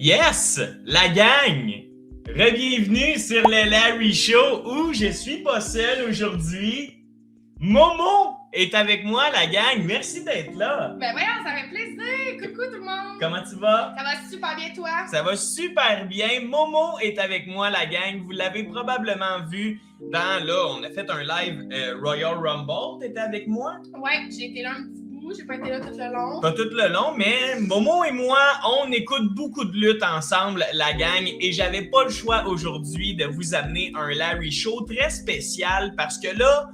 Yes! La gang! Re-bienvenue sur le Larry Show où je suis pas seul aujourd'hui. Momo est avec moi, la gang. Merci d'être là. Ben voyons, ça fait plaisir. Coucou tout le monde. Comment tu vas? Ça va super bien, toi? Ça va super bien. Momo est avec moi, la gang. Vous l'avez probablement vu on a fait un live Royal Rumble. T'étais avec moi? Ouais, j'ai été là un petit bout. J'ai pas été là tout le long. Pas tout le long, mais Momo et moi, on écoute beaucoup de luttes ensemble, la gang, et j'avais pas le choix aujourd'hui de vous amener un Larry Show très spécial parce que là,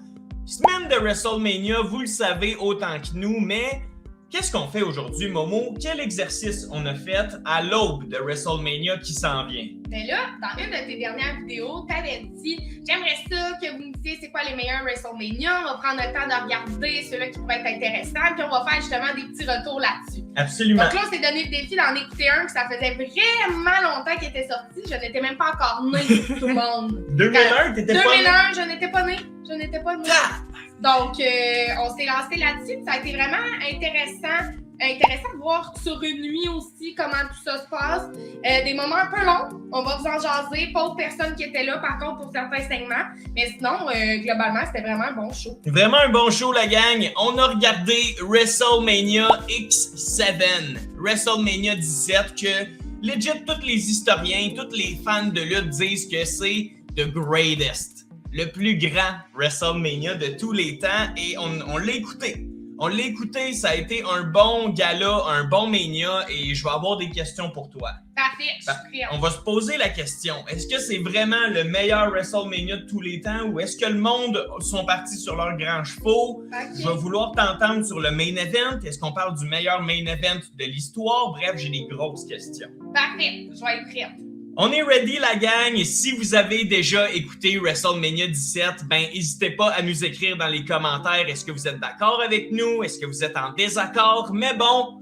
semaine de WrestleMania, vous le savez autant que nous, mais qu'est-ce qu'on fait aujourd'hui, Momo? Quel exercice on a fait à l'aube de WrestleMania qui s'en vient? Ben là, dans une de tes dernières vidéos, t'avais dit « J'aimerais ça que vous me disiez c'est quoi les meilleurs WrestleMania. On va prendre le temps de regarder ceux-là qui pourraient être intéressants, puis on va faire justement des petits retours là-dessus. » Absolument. Donc là, on s'est donné le défi d'en écouter un que ça faisait vraiment longtemps qu'il était sorti. Je n'étais même pas encore née, tout le monde. 2001, t'étais pas née? 2001, je n'étais pas née. Je n'étais pas née. Donc, on s'est lancé là-dessus. Ça a été vraiment intéressant de voir sur une nuit aussi comment tout ça se passe. Des moments un peu longs. On va vous en jaser. Pas aux personnes qui étaient là, par contre, pour certains segments. Mais sinon, globalement, c'était vraiment un bon show. Vraiment un bon show, la gang. On a regardé WrestleMania X7, WrestleMania 17, que legit tous les historiens, tous les fans de lutte disent que c'est the greatest. Le plus grand WrestleMania de tous les temps, et on l'a écouté. On l'a écouté, ça a été un bon gala, un bon Mania, et je vais avoir des questions pour toi. Parfait, je suis prête. On va se poser la question, est-ce que c'est vraiment le meilleur WrestleMania de tous les temps, ou est-ce que le monde sont partis sur leurs grands chevaux? Okay. Je vais vouloir t'entendre sur le main event. Est-ce qu'on parle du meilleur main event de l'histoire? Bref, j'ai des grosses questions. Parfait, je vais être prête. On est ready, la gang. Si vous avez déjà écouté WrestleMania 17, ben n'hésitez pas à nous écrire dans les commentaires. Est-ce que vous êtes d'accord avec nous? Est-ce que vous êtes en désaccord? Mais bon,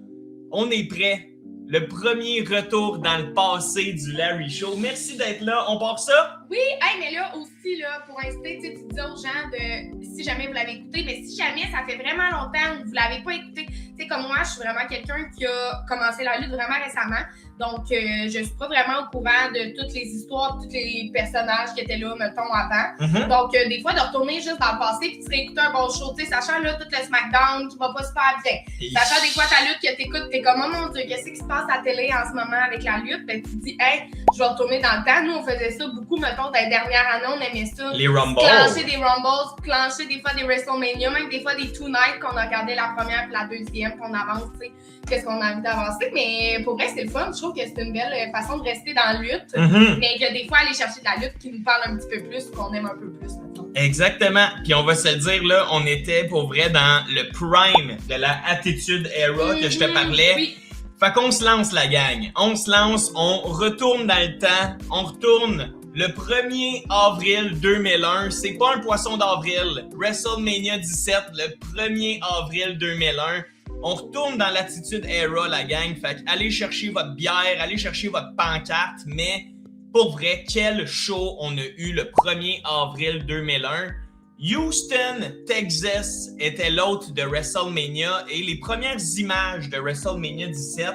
on est prêt. Le premier retour dans le passé du Larry Show. Merci d'être là. On part ça? Oui, hey, mais là aussi, là, pour inciter, tu dis aux gens de si jamais vous l'avez écouté, mais si jamais ça fait vraiment longtemps que vous l'avez pas écouté, tu sais, comme moi, je suis vraiment quelqu'un qui a commencé la lutte vraiment récemment. Donc, je suis pas vraiment au courant de toutes les histoires, tous les personnages qui étaient là, mettons, avant. Donc, des fois, de retourner juste dans le passé puis de réécouter un bon show, tu sais, sachant là, tout le SmackDown qui va pas super bien. Sachant des fois ta lutte que t'écoutes, t'es comme, oh mon Dieu, qu'est-ce qui se passe à la télé en ce moment avec la lutte? Ben, tu te dis, hey, je vais retourner dans le temps. Nous, on faisait ça beaucoup, mettons, dans les dernières années, on aimait ça. Les Rumbles. Clencher des Rumbles, clencher des fois des WrestleMania, même des fois des Two Night qu'on a regardé la première puis la deuxième, qu'on avance, tu sais, qu'est-ce qu'on a envie d'avancer. Mais pour vrai, c'est le fun. Je trouve que c'est une belle façon de rester dans la lutte, mais que des fois, aller chercher de la lutte qui nous parle un petit peu plus, qu'on aime un peu plus, mettons. Exactement. Puis on va se le dire, là, on était pour vrai dans le prime de la Attitude Era que je te parlais. Oui. Fait qu'on se lance, la gang. On se lance, on retourne dans le temps, on retourne le 1er avril 2001. C'est pas un poisson d'avril. WrestleMania 17, le 1er avril 2001. On retourne dans l'Attitude Era, la gang. Fait allez chercher votre bière, allez chercher votre pancarte, mais pour vrai, quel show on a eu le 1er avril 2001. Houston, Texas était l'hôte de WrestleMania et les premières images de WrestleMania 17,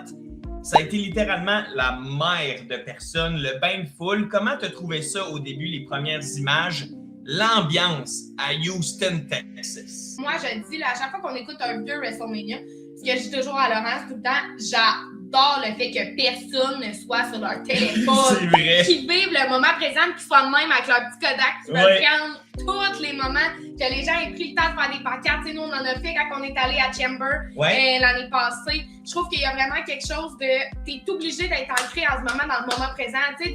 ça a été littéralement la mer de personnes, le bain de foule. Comment t'as trouvé ça au début, les premières images? L'ambiance à Houston, Texas. Moi, je dis, là, à chaque fois qu'on écoute un vieux WrestleMania, ce que je dis toujours à Laurence tout le temps, j'adore le fait que personne ne soit sur leur téléphone. C'est vrai. Qui vivent le moment présent, qu'ils soient de même avec leur petit Kodak, qui veulent prendre tous les moments, que les gens aient pris le temps de faire des pancartes. Tu sais, nous, on en a fait quand on est allé à Chamber l'année passée. Je trouve qu'il y a vraiment quelque chose de... T'es obligé d'être ancré en ce moment, dans le moment présent. Tu sais,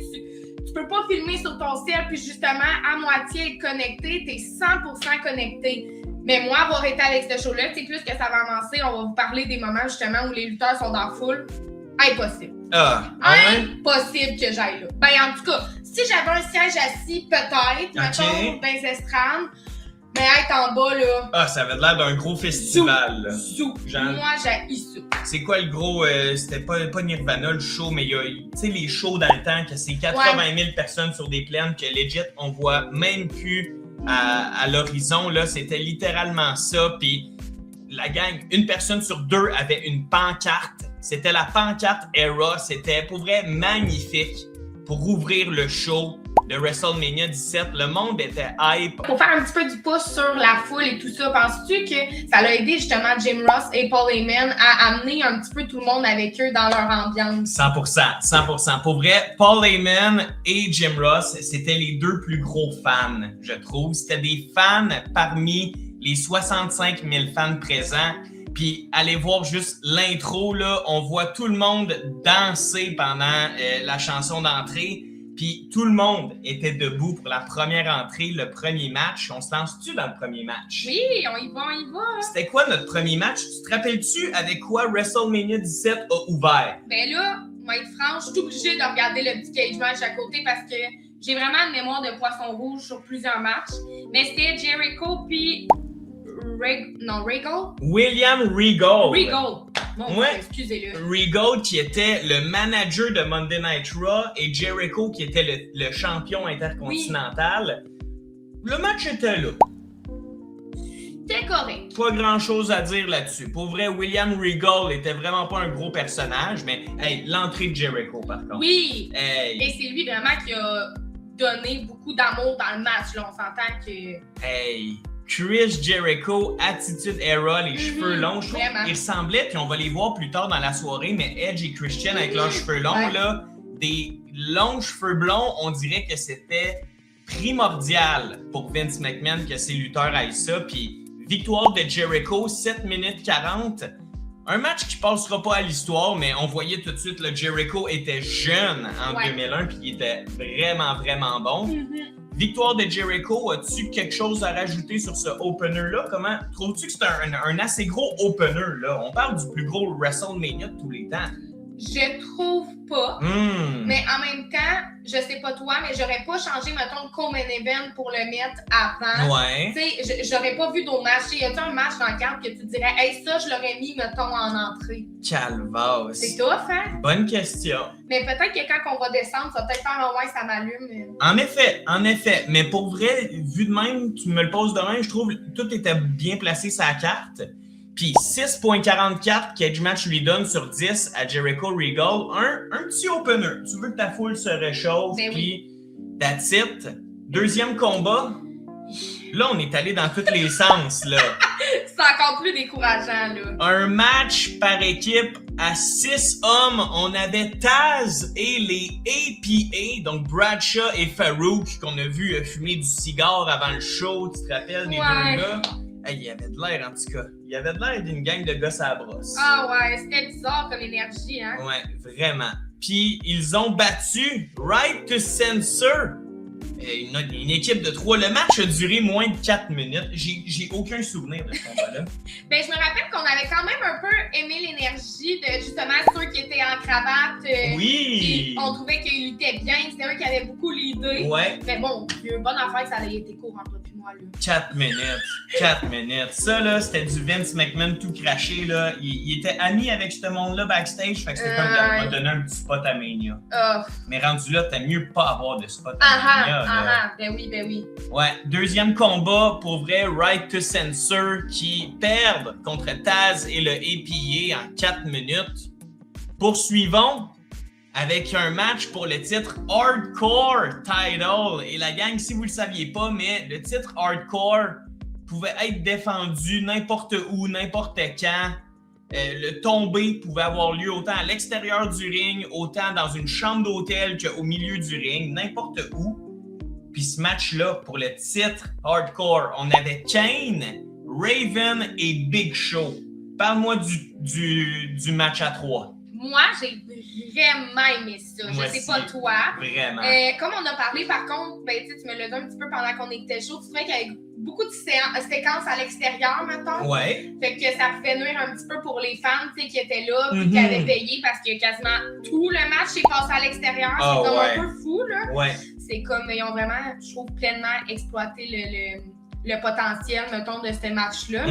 tu peux pas filmer sur ton ciel puis justement à moitié être connecté, t'es 100% connecté. Mais moi, avoir été avec ce show-là, c'est plus que ça va avancer. On va vous parler des moments justement où les lutteurs sont dans la foule. Impossible. Impossible que j'aille là. Ben, en tout cas, si j'avais un siège assis, peut-être, mettons, dans les estrades, mais être en bas, là. Ça avait l'air d'un gros festival. Zou. Moi, j'ai ça. C'est quoi le gros. C'était pas Nirvana le show, mais il y a. Tu sais, les shows dans le temps, que c'est 80 000 personnes sur des plaines, que legit, on voit même plus à l'horizon, là. C'était littéralement ça. Puis la gang, une personne sur deux avait une pancarte. C'était la pancarte era. C'était, pour vrai, magnifique pour ouvrir le show de WrestleMania 17. Le monde était hype. Pour faire un petit peu du pouce sur la foule et tout ça, penses-tu que ça l'a aidé justement Jim Ross et Paul Heyman à amener un petit peu tout le monde avec eux dans leur ambiance? 100%. Pour vrai, Paul Heyman et Jim Ross, c'était les deux plus gros fans, je trouve. C'était des fans parmi les 65 000 fans présents. Puis allez voir juste l'intro, là, on voit tout le monde danser pendant la chanson d'entrée. Puis tout le monde était debout pour la première entrée, le premier match. On se lance-tu dans le premier match? Oui, on y va. C'était quoi notre premier match? Tu te rappelles-tu avec quoi WrestleMania 17 a ouvert? Ben là, on va être franche, je suis obligée de regarder le petit cage match à côté parce que j'ai vraiment une mémoire de poisson rouge sur plusieurs matchs. Mais c'était Jericho puis Regal? William Regal. Bon, ouais. Excusez-le. Regal qui était le manager de Monday Night Raw et Jericho qui était le champion intercontinental. Oui. Le match était là. C'était correct. Pas grand-chose à dire là-dessus. Pour vrai, William Regal était vraiment pas un gros personnage, mais hey, l'entrée de Jericho par contre. Oui. Hey. Et c'est lui vraiment qui a donné beaucoup d'amour dans le match. Là. On s'entend que... Hey. Chris Jericho, Attitude Era, les cheveux longs, je trouve qu'ils ressemblaient, puis on va les voir plus tard dans la soirée, mais Edge et Christian avec leurs cheveux longs, là, des longs cheveux blonds, on dirait que c'était primordial pour Vince McMahon que ses lutteurs aillent ça, puis victoire de Jericho, 7 minutes 40, un match qui passera pas à l'histoire, mais on voyait tout de suite, le Jericho était jeune en 2001, puis il était vraiment bon. Victoire de Jericho, as-tu quelque chose à rajouter sur ce opener-là? Comment trouves-tu que c'est un assez gros opener, là? On parle du plus gros WrestleMania de tous les temps. Je trouve pas. Mais en même temps, je sais pas toi, mais j'aurais pas changé, mettons, le co-main event pour le mettre avant. Ouais. Tu sais, j'aurais pas vu d'autres matchs. Y a-t-il un match dans le cadre que tu dirais, hey, ça, je l'aurais mis, mettons, en entrée? Calvasse. C'est tough, hein? Bonne question. Mais peut-être que quand on va descendre, ça va peut-être faire un ouais, ça m'allume. En effet. Mais pour vrai, vu de même, tu me le poses de même, je trouve que tout était bien placé sur la carte. Puis 6.44 Cage Match lui donne sur 10 à Jericho Regal. Un petit opener. Tu veux que ta foule se réchauffe, puis that's it. Deuxième combat. Là, on est allé dans tous les sens, là. C'est encore plus décourageant, là. Un match par équipe à 6 hommes. On avait Taz et les APA, donc Bradshaw et Farouk, qu'on a vu fumer du cigare avant le show. Tu te rappelles des deux gars? Hey, il y avait de l'air, en tout cas. Il y avait de l'air d'une gang de gosses à la brosse. Ah ouais, c'était bizarre comme énergie, hein? Ouais, vraiment. Puis, ils ont battu Right to Censor. Une équipe de 3. Le match a duré moins de 4 minutes. J'ai aucun souvenir de ce combat-là. Ben, je me rappelle qu'on avait quand même un peu aimé l'énergie de, justement, ceux qui étaient en cravate. Oui! On trouvait qu'ils luttaient bien. C'était eux qui avaient beaucoup l'idée. Ouais. Mais bon, une bonne affaire, ça avait été court entre puis moi, là. 4 minutes. Ça, là, c'était du Vince McMahon tout craché, là. Il était ami avec ce monde-là backstage, fait que c'était comme il m'a donné un petit spot à Mania. Mais rendu là, t'as mieux pas avoir de spot à Mania. Ben oui. Ouais, deuxième combat, pour vrai, Right to Censor qui perdent contre Taz et le APA en 4 minutes. Poursuivons avec un match pour le titre Hardcore Title. Et la gang, si vous le saviez pas, mais le titre Hardcore pouvait être défendu n'importe où, n'importe quand. Le tombé pouvait avoir lieu autant à l'extérieur du ring, autant dans une chambre d'hôtel qu'au milieu du ring, n'importe où. Puis ce match-là, pour le titre Hardcore, on avait Kane, Raven et Big Show. Parle-moi du match à 3. Moi, j'ai vraiment aimé ça. Moi je sais pas toi. Vraiment. Comme on a parlé, par contre, ben, tu me l'as dit un petit peu pendant qu'on était chaud. Tu trouvais qu'il y avait beaucoup de séquences à l'extérieur, mettons. Ouais. Fait que ça pouvait nuire un petit peu pour les fans, tu sais, qui étaient là, puis qui avaient payé parce que quasiment tout le match est passé à l'extérieur. C'est comme un peu fou, là. Ouais. C'est comme, ils ont vraiment, je trouve, pleinement exploité le potentiel, mettons, de ce match-là.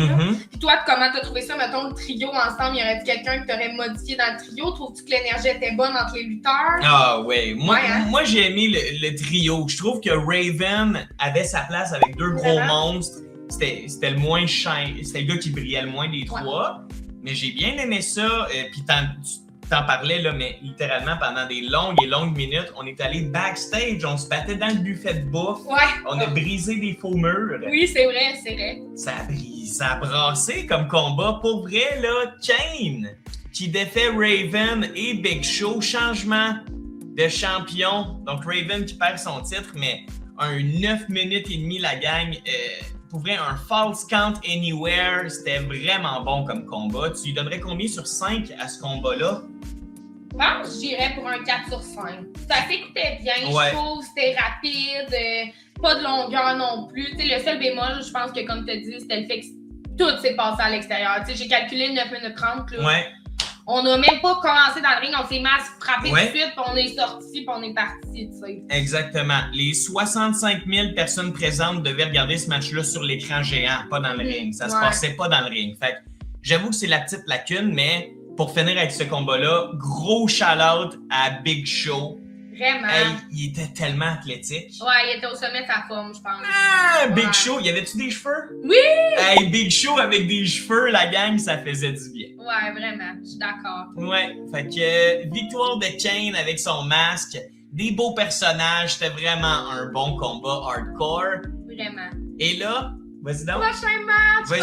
Puis toi, comment t'as trouvé ça, mettons, le trio ensemble? Y aurait-il quelqu'un que t'aurais modifié dans le trio? Trouves-tu que l'énergie était bonne entre les lutteurs? Ah ouais. Moi j'ai aimé le trio. Je trouve que Raven avait sa place avec deux gros monstres. C'était le moins shine. C'était le gars qui brillait le moins des trois. Mais j'ai bien aimé ça. Puis t'en parlais, là, mais littéralement, pendant des longues et longues minutes, on est allé backstage, on se battait dans le buffet de bouffe, on a brisé des faux murs. Oui, c'est vrai, c'est vrai. Ça a brassé comme combat. Pour vrai, là, Kane, qui défait Raven et Big Show, changement de champion. Donc, Raven qui perd son titre, mais un 9 minutes et demie, la gang. Pour vrai, un false count anywhere, c'était vraiment bon comme combat. Tu lui donnerais combien sur 5 à ce combat-là? Je pense que j'irais pour un 4 sur 5. Ça s'écoutait bien, je trouve, c'était rapide, pas de longueur non plus. Tu sais, le seul bémol, je pense que comme tu as dit, c'était le fait que tout s'est passé à l'extérieur. Tu sais, j'ai calculé 9 minutes 30. Là. Ouais. On n'a même pas commencé dans le ring, on s'est mis à se frapper tout de suite, puis on est sorti, puis on est parti, tu sais. Exactement. Les 65 000 personnes présentes devaient regarder ce match-là sur l'écran géant, pas dans le ring. Ça se passait pas dans le ring. Fait que j'avoue que c'est la petite lacune, mais pour finir avec ce combat-là, gros shout-out à Big Show. Vraiment. Hey, il était tellement athlétique. Ouais, il était au sommet de sa forme, je pense. Ah, Big Show, y avait-tu des cheveux? Oui! Hey, Big Show avec des cheveux, la gang, ça faisait du bien. Ouais, vraiment, je suis d'accord. Ouais, fait que victoire de Kane avec son masque, des beaux personnages, c'était vraiment un bon combat hardcore. Vraiment. Et là, vas-y donc. Prochain match! Vas-y.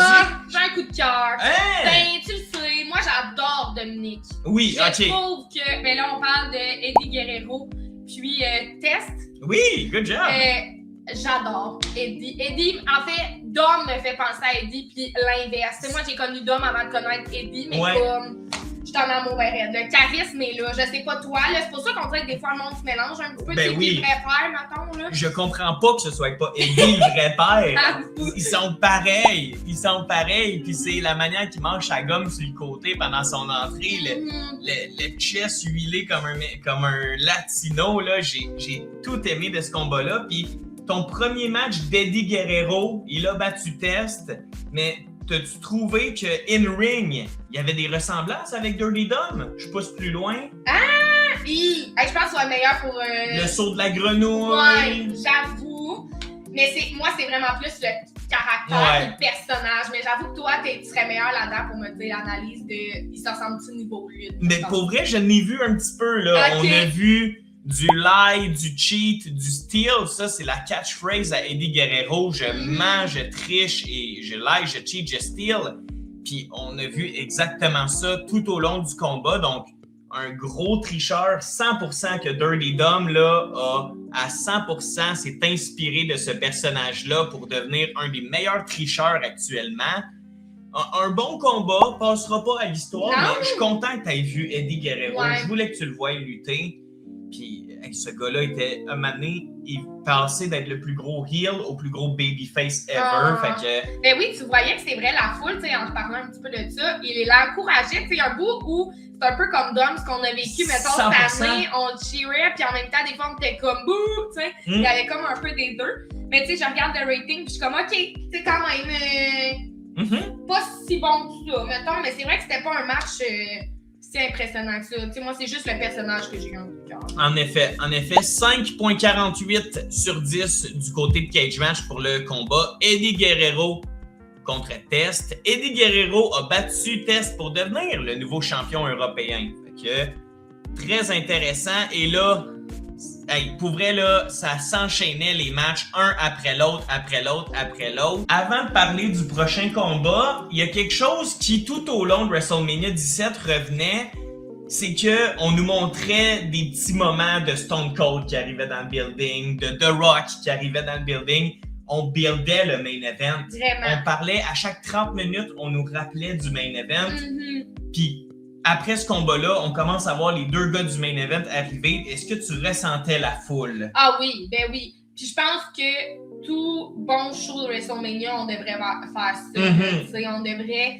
J'ai un coup de cœur. Hey! Ben, tu le sais, moi j'adore Dominique. Oui, Je trouve que, ben là on parle de Eddie Guerrero, puis Test. Oui, good job. J'adore Eddie. Eddie, en fait, Dom me fait penser à Eddie, puis l'inverse. Tu sais, moi, j'ai connu Dom avant de connaître Eddie, mais comme, je suis en amour raide. Le charisme est là. Je sais pas toi, là. C'est pour ça qu'on dirait que des fois, le monde se mélange un petit peu. Ben oui. Le vrai père, mettons, là. Je comprends pas que ce soit pas Eddie le vrai père. Ils sont pareils. Ils sont pareils. Puis c'est la manière qu'il mange sa gomme sur le côté pendant son entrée. Le chest huilé comme un latino, là. J'ai tout aimé de ce combat-là. Puis ton premier match d'Eddie Guerrero, il a battu Test, mais t'as-tu trouvé que in-ring, il y avait des ressemblances avec Dirty Dom? Je pousse plus loin. Oui! Je pense que c'est le meilleur pour... Le saut de la grenouille. Ouais, j'avoue. Mais moi, c'est vraiment plus le caractère et le personnage. Mais j'avoue que toi, tu serais meilleur là-dedans pour me dire l'analyse de... Il se ressemble-tu niveau lutte? Mais pour vrai, je l'ai vu un petit peu, là. Okay. On a vu du lie, du cheat, du steal. Ça, c'est la catchphrase à Eddie Guerrero. Je mens, je triche et je lie, je cheat, je steal. Puis on a vu exactement ça tout au long du combat. Donc, un gros tricheur, 100% que Dirty Dom, là, à 100% s'est inspiré de ce personnage-là pour devenir un des meilleurs tricheurs actuellement. Un bon combat, passera pas à l'histoire, mais je suis content que tu aies vu Eddie Guerrero. Je voulais que tu le voies lutter. Puis ce gars-là était, un moment donné, il passait d'être le plus gros heel au plus gros babyface ever. Fait que... Ben oui, tu voyais que c'est vrai, la foule, tu sais, en te parlant un petit peu de ça, il l'encourageait. Tu sais, un bout où c'est un peu comme Dom, ce qu'on a vécu, mettons, cette année, on cheerait, puis en même temps, des fois, on était comme bouh, tu sais. Il y avait comme un peu des deux. Mais tu sais, je regarde le rating, puis je suis comme, OK, c'est quand même pas si bon que ça, mettons, mais c'est vrai que c'était pas un match... c'est impressionnant que ça. Tu sais, moi, c'est juste le personnage que j'ai eu un coup de cœur. En effet, 5.48 sur 10 du côté de Cage Match pour le combat. Eddie Guerrero contre Test. Eddie Guerrero a battu Test pour devenir le nouveau champion européen. Fait que, très intéressant. Et là, pour vrai, là, ça s'enchaînait les matchs un après l'autre, après l'autre, après l'autre. Avant de parler du prochain combat, il y a quelque chose qui, tout au long de WrestleMania 17, revenait. C'est que on nous montrait des petits moments de Stone Cold qui arrivait dans le building, de The Rock qui arrivait dans le building. On buildait le main event. Vraiment. On parlait, à chaque 30 minutes, on nous rappelait du main event. Puis après ce combat-là, on commence à voir les deux gars du main event arriver. Est-ce que tu ressentais la foule? Ah oui, ben oui. Puis je pense que tout bon show de WrestleMania, on devrait faire ça. On devrait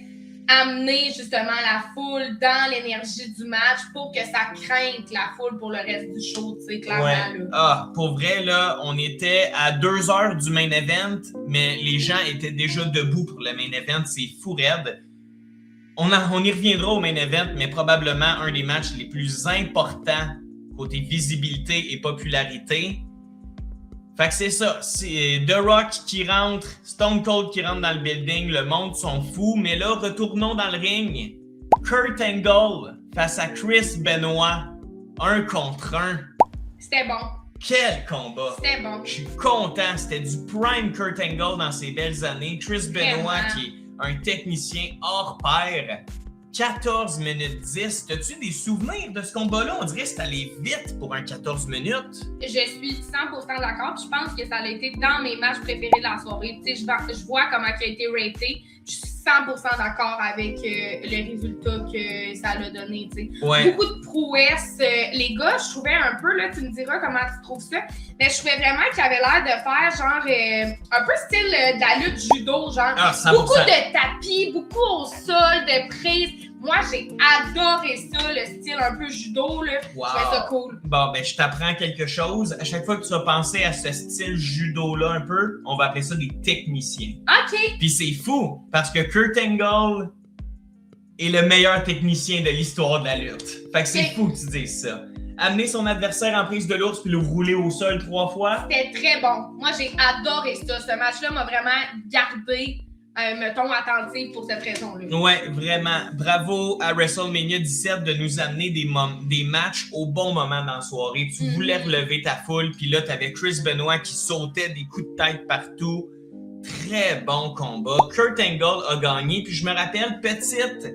amener justement la foule dans l'énergie du match pour que ça craigne la foule pour le reste du show, tu sais, clairement. Ouais. Là. Pour vrai, là, on était à 2 heures du main event, mais les gens étaient déjà debout pour le main event. C'est fou raide. On y reviendra au main event, mais probablement un des matchs les plus importants côté visibilité et popularité. Fait que c'est ça, c'est The Rock qui rentre, Stone Cold qui rentre dans le building, le monde s'en fout, mais là, retournons dans le ring. Kurt Angle face à Chris Benoit, 1 contre 1. C'était bon. Quel combat! C'était bon. Je suis content, c'était du prime Kurt Angle dans ses belles années. Chris Benoit qui est un technicien hors pair. 14 minutes 10. T'as-tu des souvenirs de ce combat-là? On dirait que c'est allé vite pour un 14 minutes. Je suis 100% d'accord. Je pense que ça a été dans mes matchs préférés de la soirée. Tu sais, je vois comment il a été raté. Je suis 100% d'accord avec le résultat que ça a donné. Tu sais. Ouais. Beaucoup de prouesses. Les gars, je trouvais un peu, là, tu me diras comment tu trouves ça, mais je trouvais vraiment qu'il avait l'air de faire genre un peu style de la lutte judo. Genre beaucoup de tapis, beaucoup au sol, de prise. Moi, j'ai adoré ça, le style un peu judo, là. Wow. Je trouvais ça cool. Bon, ben, je t'apprends quelque chose. À chaque fois que tu vas penser à ce style judo-là un peu, on va appeler ça des techniciens. OK. Puis c'est fou, parce que Kurt Angle est le meilleur technicien de l'histoire de la lutte. Fait que c'est fou que tu dises ça. Amener son adversaire en prise de l'ours puis le rouler au sol 3 fois. C'était très bon. Moi, j'ai adoré ça. Ce match-là m'a vraiment gardé mettons, attentive pour cette raison-là. Ouais, vraiment. Bravo à WrestleMania 17 de nous amener des matchs au bon moment dans la soirée. Tu voulais relever ta foule, puis là, t'avais Chris Benoit qui sautait des coups de tête partout. Très bon combat. Kurt Angle a gagné, puis je me rappelle, petite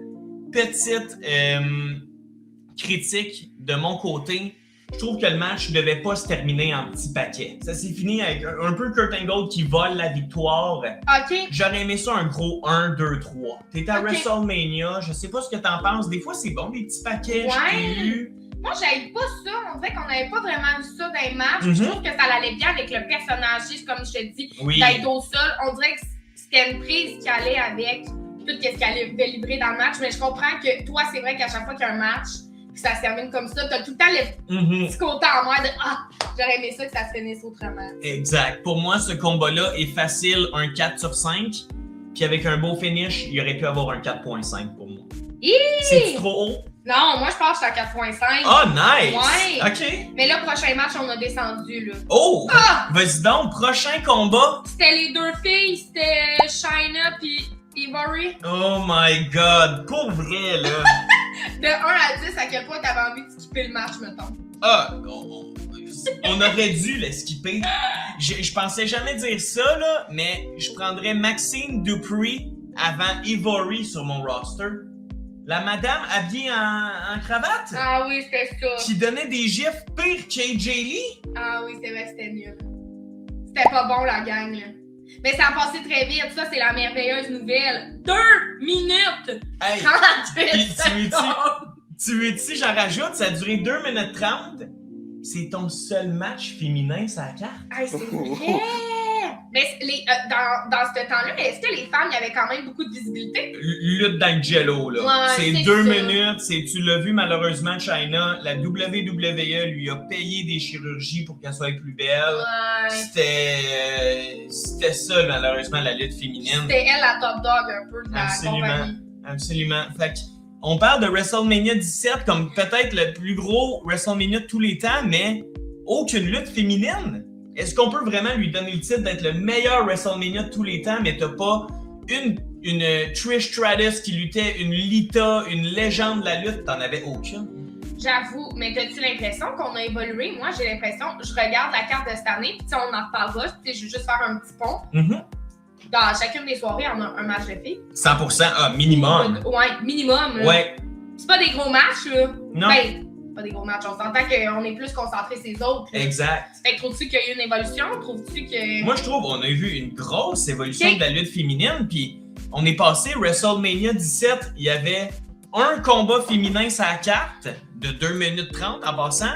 critique de mon côté. Je trouve que le match ne devait pas se terminer en petits paquets. Ça s'est fini avec un peu Kurt Angle qui vole la victoire. OK. J'aurais aimé ça un gros 1, 2, 3. T'es à WrestleMania, je sais pas ce que t'en penses. Des fois, c'est bon, des petits paquets. Ouais. Moi, j'aime pas ça. On dirait qu'on n'avait pas vraiment vu ça dans les matchs. Je trouve que ça allait bien avec le personnage, comme je te dis, d'être au sol. On dirait que c'était une prise qui allait avec tout ce qui allait livrer dans le match. Mais je comprends que toi, c'est vrai qu'à chaque fois qu'il y a un match, puis ça se termine comme ça, t'as tout le temps le petit côté en moi de « Ah, j'aurais aimé ça que ça se finisse autrement. » Exact. Pour moi, ce combat-là est facile, un 4 sur 5. Puis avec un beau finish, il aurait pu avoir un 4.5 pour moi. C'est trop haut? Non, moi je pense que je suis à 4.5. Oh, nice! Ouais. OK. Mais là, prochain match, on a descendu, là. Oh! Vas-y donc, prochain combat. C'était les deux filles, c'était Chyna puis Ivory. Oh my God! Pour vrai, là! De 1 à 10, à quel point t'avais envie de skipper le match, mettons? Ah! On aurait dû le skipper. Je pensais jamais dire ça, là, mais je prendrais Maxine Dupree avant Ivory sur mon roster. La madame habillée en cravate? Ah oui, c'était ça. Qui donnait des gifs pires qu'AJ Lee? Ah oui, c'est vrai, c'était nul. C'était pas bon, la gang, là. Mais ça a passé très vite. Ça, c'est la merveilleuse nouvelle. 2 minutes! Hey! 38 secondes! Tu veux-tu, j'en rajoute, ça a duré 2 minutes 30. C'est ton seul match féminin, ça carte? Hey, c'est vrai! Mais dans ce temps-là, est-ce que les femmes, il y avait quand même beaucoup de visibilité? Lutte d'Angelo, là. Ouais, c'est 2 minutes. Tu l'as vu malheureusement, Chyna. La WWE lui a payé des chirurgies pour qu'elle soit plus belle. Ouais. C'était ça, malheureusement, la lutte féminine. C'était elle la top dog un peu de la compagnie. Absolument. Fait on parle de WrestleMania 17 comme peut-être le plus gros WrestleMania de tous les temps, mais aucune lutte féminine. Est-ce qu'on peut vraiment lui donner le titre d'être le meilleur WrestleMania de tous les temps, mais t'as pas une Trish Stratus qui luttait, une Lita, une légende de la lutte, t'en avais aucune? J'avoue, mais t'as-tu l'impression qu'on a évolué? Moi, j'ai l'impression, je regarde la carte de cette année, puis on en reparlera, je vais juste faire un petit pont. Dans chacune des soirées, on a un match de filles. 100%, minimum. Ouais, minimum. Là. Ouais. C'est pas des gros matchs, là. Non. Ben, pas des gros matchs. On s'entend qu'on est plus concentré sur les autres. Là. Exact. Fait que trouves-tu qu'il y a eu une évolution? Trouves-tu que... Moi, je trouve qu'on a vu une grosse évolution de la lutte féminine, puis on est passé WrestleMania 17, il y avait un combat féminin sur la carte de 2 minutes 30 en passant,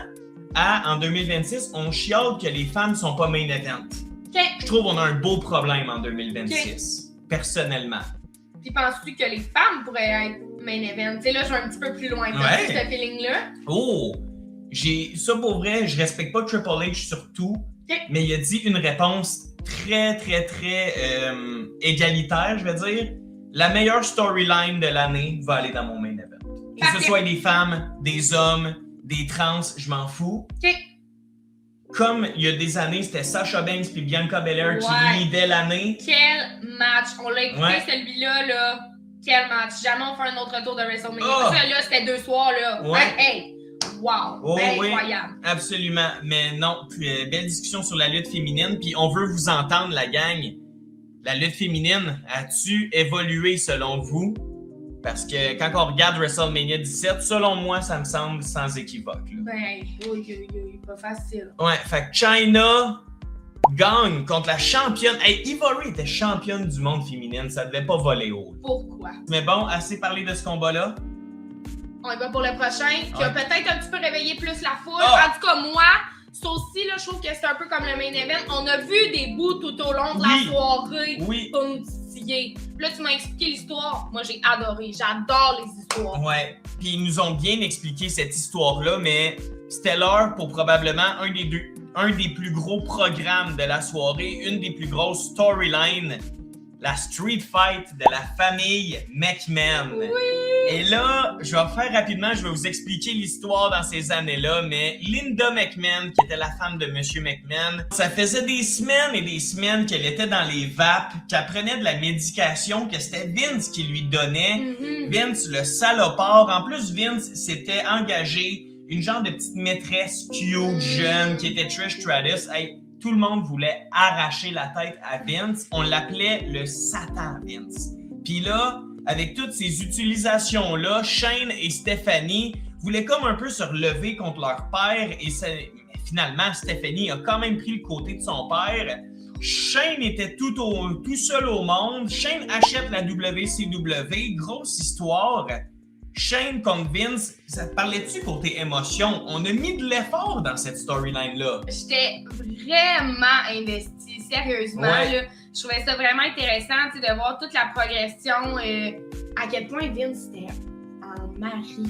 en 2026, on chiale que les femmes sont pas main event. Je trouve qu'on a un beau problème en 2026, personnellement. Puis penses-tu que les femmes pourraient être main event? Tu sais, là, je vais un petit peu plus loin. T'as ce feeling-là? Oh! Ça, pour vrai, je respecte pas Triple H surtout, mais il a dit une réponse très, très, très égalitaire, je vais dire. La meilleure storyline de l'année va aller dans mon main event. Que ce soit des femmes, des hommes, des trans, je m'en fous. Comme il y a des années, c'était Sasha Banks puis Bianca Belair qui leadaient l'année. Quel match! On l'a écouté celui-là, là. Tellement. Si jamais on fait un autre tour de WrestleMania. Ça, là, c'était 2 soirs, là. Ouais. Hey! Wow! Incroyable! Oui, absolument. Mais non, belle discussion sur la lutte féminine. Puis on veut vous entendre, la gang. La lutte féminine, a-tu évolué selon vous? Parce que quand on regarde WrestleMania 17, selon moi, ça me semble sans équivoque. Là. Ben, oui, pas facile. Ouais, fait que Chyna gagne contre la championne. Hey, Ivory était championne du monde féminine, ça devait pas voler haut. Pourquoi? Mais bon, assez parlé de ce combat-là. On y va pour le prochain, qui a peut-être un petit peu réveillé plus la foule. Oh. En tout cas, moi, ça aussi, là, je trouve que c'est un peu comme le main event. On a vu des bouts tout au long de la soirée pour nous titiller. Là, tu m'as expliqué l'histoire. Moi, j'ai adoré. J'adore les histoires. Ouais. Puis ils nous ont bien expliqué cette histoire-là, mais c'était l'heure pour probablement un des plus gros programmes de la soirée, une des plus grosses storylines, la Street Fight de la famille McMahon. Oui! Et là, je vais faire rapidement, je vais vous expliquer l'histoire dans ces années-là, mais Linda McMahon, qui était la femme de Monsieur McMahon, ça faisait des semaines et des semaines qu'elle était dans les vapes, qu'elle prenait de la médication, que c'était Vince qui lui donnait. Vince, le salopard. En plus, Vince s'était engagé une genre de petite maîtresse cute, jeune, qui était Trish Stratus. Hey, tout le monde voulait arracher la tête à Vince. On l'appelait le Satan Vince. Puis là, avec toutes ces utilisations-là, Shane et Stephanie voulaient comme un peu se relever contre leur père et finalement, Stephanie a quand même pris le côté de son père. Shane était tout seul au monde. Shane achète la WCW. Grosse histoire. Shane contre Vince, ça te parlait-tu côté émotion? On a mis de l'effort dans cette storyline-là. J'étais vraiment investie, sérieusement. Là, je trouvais ça vraiment intéressant de voir toute la progression, à quel point Vince était un mari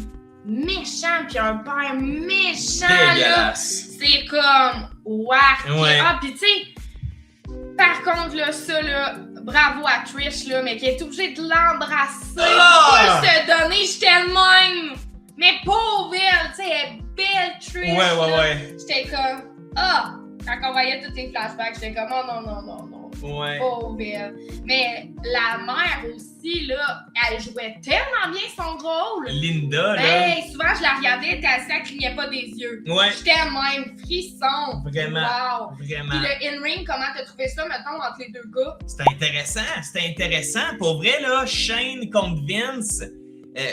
méchant puis un père méchant. Dégueulasse. C'est comme, wow! Ouais. Ah, puis tu sais, par contre, là, ça, là, bravo à Trish, là, mais qui est obligée de l'embrasser. Pas se donner, j'étais le même. Mais pauvre elle, tu sais, elle est belle Trish. Ouais. J'étais comme, quand on voyait tous les flashbacks, j'étais comme, oh non. Ouais. Pauvre elle. Mais la mère aussi, là, elle jouait tellement bien son rôle. Linda, là. Hey, souvent, je la regardais, elle était assise, elle clignait pas des yeux. Ouais. J'étais même frisson. Vraiment. Wow. Vraiment. Puis le in-ring, comment t'as trouvé ça, mettons, entre les deux gars? C'était intéressant. Pour vrai, là, Shane contre Vince.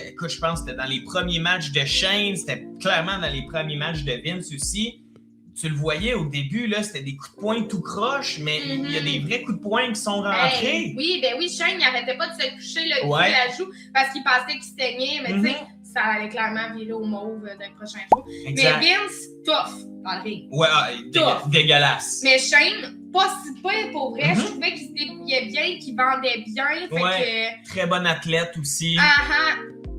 Écoute, je pense que c'était dans les premiers matchs de Shane. C'était clairement dans les premiers matchs de Vince aussi. Tu le voyais au début, là, c'était des coups de poing tout croche, mais il y a des vrais coups de poing qui sont rentrés. Oui, Shane, il arrêtait pas de se toucher le cul à la joue parce qu'il pensait qu'il saignait, mais tu sais, ça allait clairement virer au mauve d'un prochain tour. Exact. Mais Vince, tough dans le ring. Ouais, dégueulasse. Mais Shane, pas si pire pour vrai, je trouvais qu'il se débrouillait bien, qu'il vendait bien. Fait que... Très bon athlète aussi.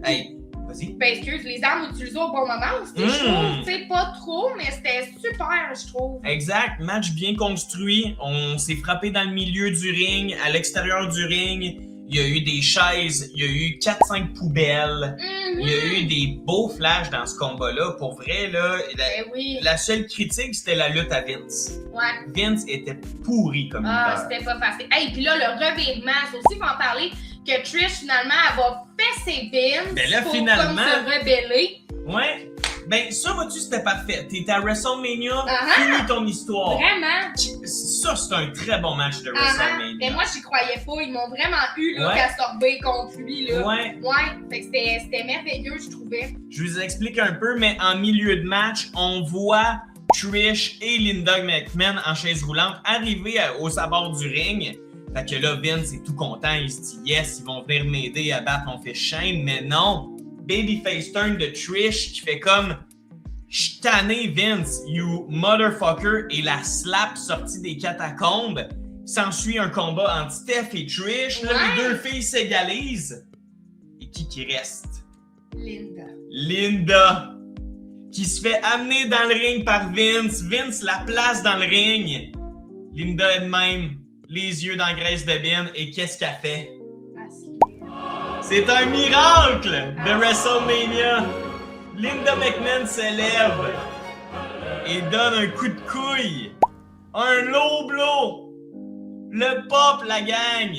Hey, vas-y. Ben, excuse, les armes utilisées au bon moment aussi, je trouve. Tu sais, pas trop, mais c'était super, je trouve. Exact. Match bien construit. On s'est frappé dans le milieu du ring, à l'extérieur du ring. Il y a eu des chaises, il y a eu 4-5 poubelles. Il y a eu des beaux flashs dans ce combat-là. Pour vrai, là, la seule critique, c'était la lutte à Vince. Ouais. Vince était pourri comme lutteur. C'était pas facile. Hey, puis là, le revirement, ça aussi, il faut en parler, que Trish, finalement, elle va fesser Vince pour comme se rebeller. Ouais. Ben, ça, vois-tu, c'était parfait. T'es à WrestleMania, finis ton histoire. Vraiment? Ça, c'est un très bon match de WrestleMania. Mais moi, j'y croyais pas. Ils m'ont vraiment eu, là, Castorbe contre lui, là. Ouais. Fait que c'était merveilleux, je trouvais. Je vous explique un peu, mais en milieu de match, on voit Trish et Linda McMahon en chaise roulante arriver aux abords du ring. Fait que là, Vince est tout content. Il se dit, yes, ils vont venir m'aider à battre mon fils Shane. Mais non. Babyface turn de Trish qui fait comme j'suis tanné Vince, you motherfucker, et la slap sortie des catacombes. S'ensuit un combat entre Steph et Trish. Là, les deux filles s'égalisent. Et qui reste? Linda. Qui se fait amener dans le ring par Vince. Vince la place dans le ring. Linda elle-même, les yeux dans la graisse de bine. Et qu'est-ce qu'elle fait? C'est un miracle de WrestleMania. Linda McMahon s'élève et donne un coup de couille. Un low blow. Le pop, la gang.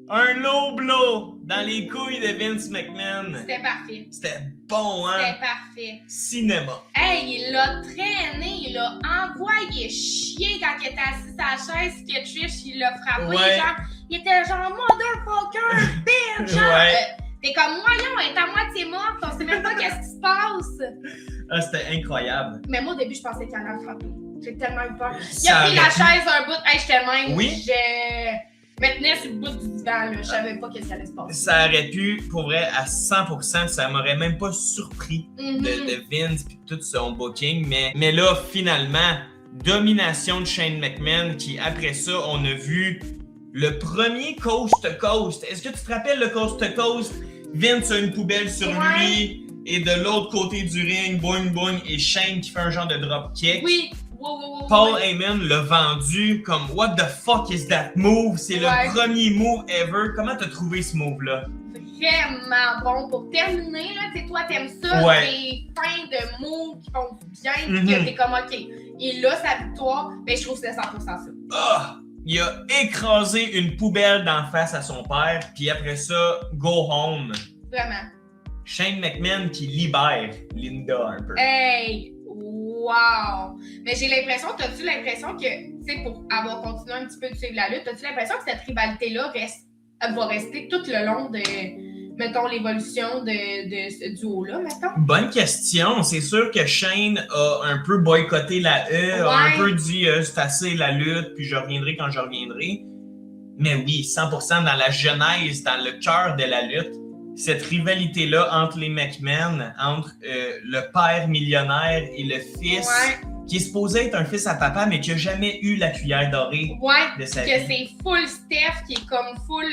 Un low blow dans les couilles de Vince McMahon. C'était parfait. C'était bon, hein? C'était parfait. Cinéma. Hey, il l'a traîné, il l'a envoyé chier quand il était assis à la chaise, que Trish, il l'a frappé. Ouais. Genre, il était genre, motherfucker, bitch! Genre, Ouais. t'es comme, voyons, elle est à moitié morte, on sait même pas qu'est-ce qui se passe. Ah, c'était incroyable. Mais moi, au début, je pensais qu'il allait le frapper. J'ai tellement eu peur. Il Ça a pris la aurait pu. chaise un bout, hey, j'étais même. Oui. Je me tenais sur le bout du divan, là. Je savais pas qu'est-ce qui allait se passer. Ça aurait pu, pour vrai, à 100%, ça m'aurait même pas surpris Mhm. de Vince et tout son booking. Mais là, finalement, domination de Shane McMahon qui, après ça, on a vu le premier Coast to Coast. Est-ce que tu te rappelles le Coast to Coast? Vince a une poubelle sur Ouais. lui et de l'autre côté du ring, boing boing, et Shane qui fait un genre de dropkick. Oui. Wow. Paul Heyman l'a vendu comme What the fuck is that move? C'est Ouais. le premier move ever. Comment t'as trouvé ce move-là? Vraiment bon. Pour terminer, là, tu sais, toi, t'aimes ça, Ouais. des fins de mots qui font du bien, Mhm. pis que t'es comme, OK, il a sa victoire, mais je trouve que c'est 100% ça. Ah! Il a écrasé une poubelle d'en face à son père, puis après ça, go home. Vraiment. Shane McMahon qui libère Linda un peu. Hey! Wow! Mais j'ai l'impression, t'as-tu l'impression que, tu sais, pour avoir continué un petit peu de suivre la lutte, t'as-tu l'impression que cette rivalité-là va rester tout le long de, mettons, l'évolution de ce duo-là, mettons? Bonne question. C'est sûr que Shane a un peu boycotté la a Ouais. un peu dit c'est assez la lutte, puis je reviendrai quand je reviendrai. Mais oui, 100% dans la genèse, dans le cœur de la lutte, cette rivalité-là entre les McMahon, entre le père millionnaire et le fils, Ouais. qui est supposé être un fils à papa, mais qui n'a jamais eu la cuillère dorée Ouais, de sa que vie. c'est full Steph qui est comme full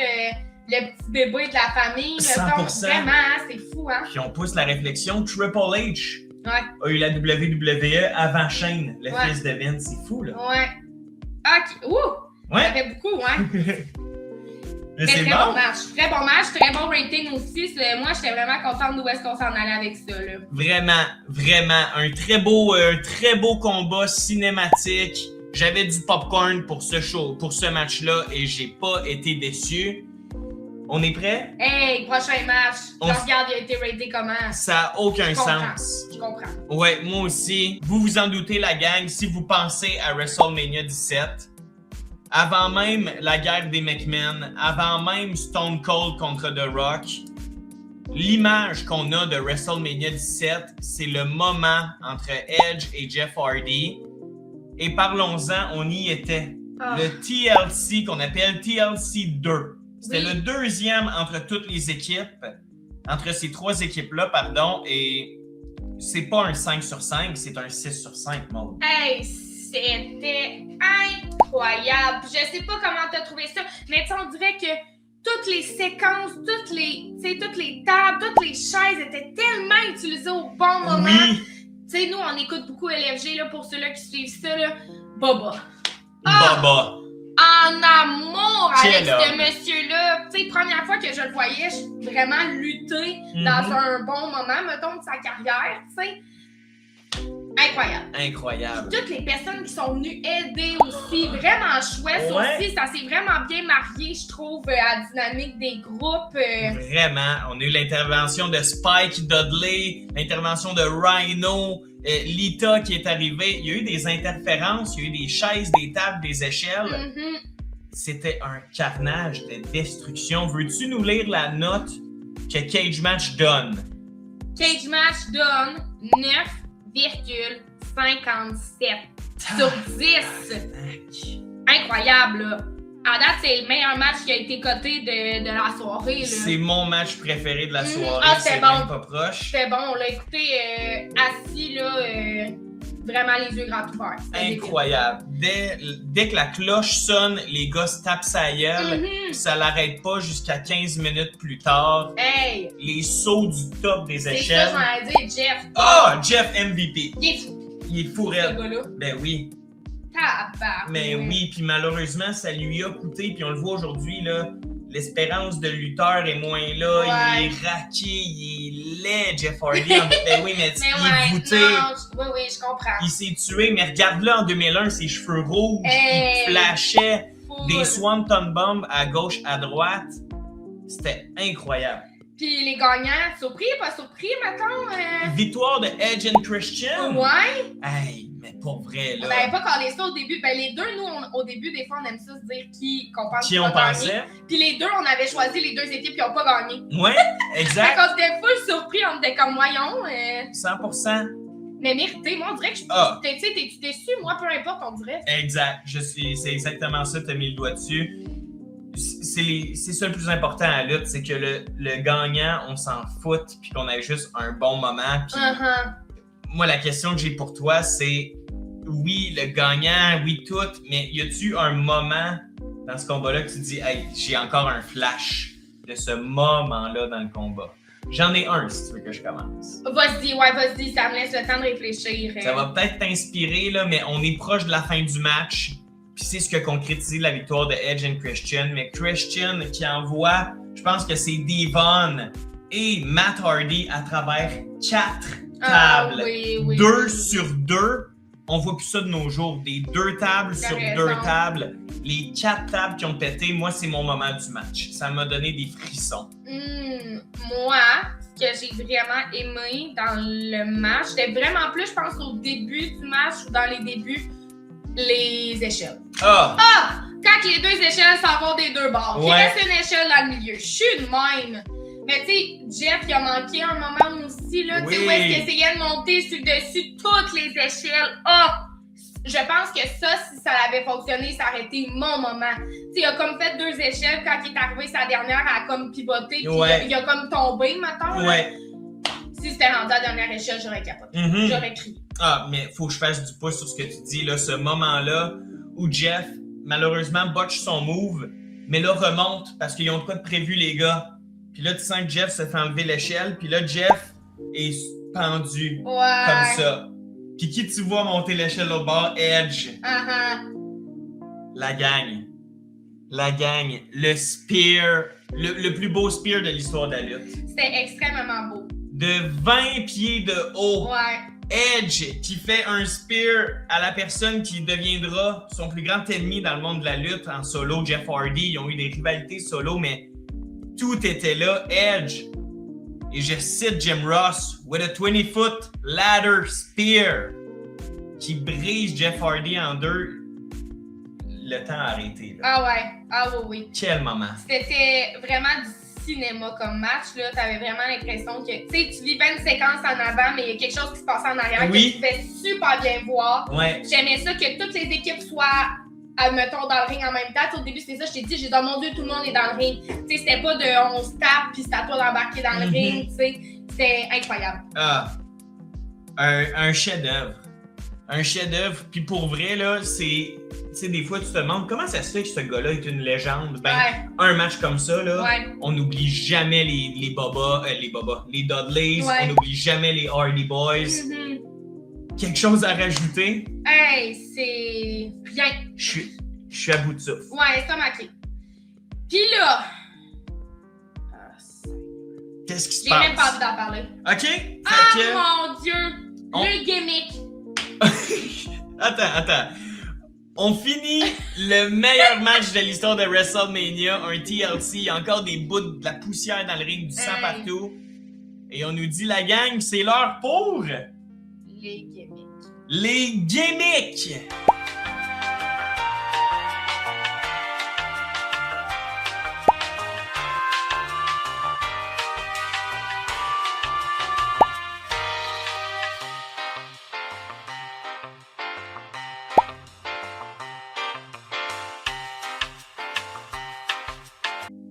le petit bébé de la famille. 100%. Vraiment, hein, c'est fou, hein? Puis on pousse la réflexion, Triple H Ouais, a eu la WWE avant Shane, le Ouais. fils de Vince. C'est fou, là. ouais. Ok, ouh! Ça Ouais. fait beaucoup, hein? Mais Mais c'est très bon. bon match. Très bon match, très bon rating aussi. Moi, j'étais vraiment contente d'où est-ce qu'on s'en allait avec ça, là. Vraiment, un très beau combat cinématique. J'avais du popcorn pour ce show, pour ce match-là, et j'ai pas été déçu. On est prêt? Hey, prochain match. On- Je regarde, il a été raté comment? Ça a aucun Je comprends. sens. Je comprends. Ouais, moi aussi. Vous vous en doutez, la gang, si vous pensez à WrestleMania 17, avant même la guerre des McMahon, avant même Stone Cold contre The Rock, l'image qu'on a de WrestleMania 17, c'est le moment entre Edge et Jeff Hardy. Et parlons-en, on y était. Ah. Le TLC qu'on appelle TLC 2. C'était Oui. le deuxième entre toutes les équipes, entre ces trois équipes-là, pardon, et c'est pas un 5 sur 5, c'est un 6 sur 5, Maud. Hey, c'était incroyable. Je sais pas comment t'as trouvé ça, mais tu sais, on dirait que toutes les séquences, toutes les tables, toutes les chaises étaient tellement utilisées au bon moment. Oui, Tu sais, nous, on écoute beaucoup LFG, là, pour ceux-là qui suivent ça, là. Baba. Baba. En amour avec Quel homme. ce monsieur-là. Tu sais, première fois que je le voyais, je vraiment lutter dans un bon moment, mettons, de sa carrière, tu sais. Incroyable. Incroyable. Toutes les personnes qui sont venues aider aussi, vraiment chouette. Ça Ouais. aussi, ça s'est vraiment bien marié, je trouve, à la dynamique des groupes. Vraiment. On a eu l'intervention de Spike Dudley, l'intervention de Rhino, Lita qui est arrivée. Il y a eu des interférences, il y a eu des chaises, des tables, des échelles. Mhm. C'était un carnage de destruction. Veux-tu nous lire la note que Cage Match donne? Cage Match donne 9,57 sur 10. Incroyable, là. À date, c'est le meilleur match qui a été coté de la soirée, là. C'est mon match préféré de la soirée. Ah, c'était c'est bon. même pas proche. C'était bon, on l'a écouté assis, là, vraiment les yeux grands ouverts. C'était Incroyable. Dès que la cloche sonne, les gars se tapent sa gueule. débile. Mhm. Puis ça l'arrête pas jusqu'à 15 minutes plus tard. Hey, Les sauts du top des c'est ça, échelles. j'en ai dit, Jeff. Ah, Jeff MVP. Il est fou, Il est fou ce raide. gars-là. Ben oui. Tabarnak. Mais oui, puis malheureusement, ça lui a coûté, puis on le voit aujourd'hui, là, l'espérance de lutteur est moins là, Ouais. il est raqué, il est laid, Jeff Hardy. Ben oui, mais, Mais il ouais, est voûté, oui, je comprends. il s'est tué, mais regarde-le en 2001, ses cheveux rouges, Hey. il flashait, Full. des Swanton Bombs à gauche, à droite. C'était incroyable. Puis les gagnants, surpris, pas surpris, mettons? Victoire de Edge and Christian. Ouais. Hey, mais pour vrai, là. Ben, pas calé ça au début. Ben, les deux, nous, au début, des fois, on aime ça se dire qu'on pense Qui on pensait. Puis les deux, on avait choisi les deux équipes qui n'ont pas gagné. Ouais, exact. Fait qu'on était full surpris, on était comme, voyons. 100%. Mais mérité, moi, on dirait que t'es-tu déçu? Moi, peu importe, on dirait. Exact. C'est exactement ça, t'as mis le doigt dessus. C'est ça le plus important à la lutte, c'est que le gagnant, on s'en fout, puis qu'on ait juste un bon moment. Puis moi, la question que j'ai pour toi, c'est oui, le gagnant, oui, tout, mais y a-tu un moment dans ce combat-là que tu dis, hey, j'ai encore un flash de ce moment-là dans le combat? J'en ai un, si tu veux que je commence. Vas-y, ça me laisse le temps de réfléchir. Ça va peut-être t'inspirer, là, mais on est proche de la fin du match. Puis c'est ce qui a concrétisé la victoire de Edge and Christian. Mais Christian qui envoie, je pense que c'est Devon et Matt Hardy à travers 4 tables. Oui, 2 sur 2. On voit plus ça de nos jours. Des 2 tables sur 2 tables. Les 4 tables qui ont pété, moi, c'est mon moment du match. Ça m'a donné des frissons. Moi, ce que j'ai vraiment aimé dans le match, c'était vraiment plus, je pense, au début du match ou dans les débuts, les échelles. Quand les 2 échelles s'en vont des 2 bords. Il reste une échelle dans le milieu. Je suis de même. Mais tu sais, Jeff, il a manqué un moment aussi, là, tu sais, où est-ce qu'il essayait de monter sur le dessus toutes les échelles. Je pense que ça, si ça avait fonctionné, ça aurait été mon moment. Tu sais, il a comme fait 2 échelles quand il est arrivé sa dernière, elle a comme pivoté, puis il a comme tombé, mettons. Si c'était rendu à la dernière échelle, j'aurais capoté. J'aurais crié. Mais faut que je fasse du pouce sur ce que tu dis, là, ce moment-là où Jeff, malheureusement, botche son move, mais là, remonte parce qu'ils ont de quoi de prévu, les gars. Puis là, tu sens que Jeff se fait enlever l'échelle, puis là, Jeff est pendu comme ça. Puis qui tu vois monter l'échelle au bord? Edge. La gang. Le spear, le plus beau spear de l'histoire de la lutte. C'était extrêmement beau. De 20 pieds de haut. Edge qui fait un spear à la personne qui deviendra son plus grand ennemi dans le monde de la lutte en solo, Jeff Hardy. Ils ont eu des rivalités solo, mais tout était là. Edge. Et je cite Jim Ross, with a 20-foot ladder spear, qui brise Jeff Hardy en 2. Le temps a arrêté. Là. Oui. Quel moment. C'était vraiment du cinéma comme match. Là. T'avais vraiment l'impression que, tu sais, tu vivais une séquence en avant, mais il y a quelque chose qui se passait en arrière que tu pouvais super bien voir. J'aimais ça que toutes les équipes soient, admettons, dans le ring en même temps. Au début, c'était ça, je t'ai dit, j'ai dit, mon Dieu, tout le monde est dans le ring. Tu sais, c'était pas de on se tape puis c'est à toi d'embarquer dans le ring, tu sais. C'était incroyable. Un chef-d'œuvre. Un chef-d'œuvre. Puis pour vrai, là, c'est. Tu sais, des fois, tu te demandes comment ça se fait que ce gars-là est une légende. Un match comme ça, là, on n'oublie jamais les Bobas, les Dudleys, on n'oublie jamais les Hardy Boys. Quelque chose à rajouter? C'est rien. Je suis à bout de souffle. C'est marqué. Puis là... Qu'est-ce qui se passe? J'ai même pas envie d'en parler. OK? Mon Dieu! Le gimmick! Attends. On finit le meilleur match de l'histoire de WrestleMania, un TLC. Il y a encore des bouts de la poussière dans le ring, du sang partout. Et on nous dit, la gang, c'est l'heure pour... Les gimmicks. Les gimmicks!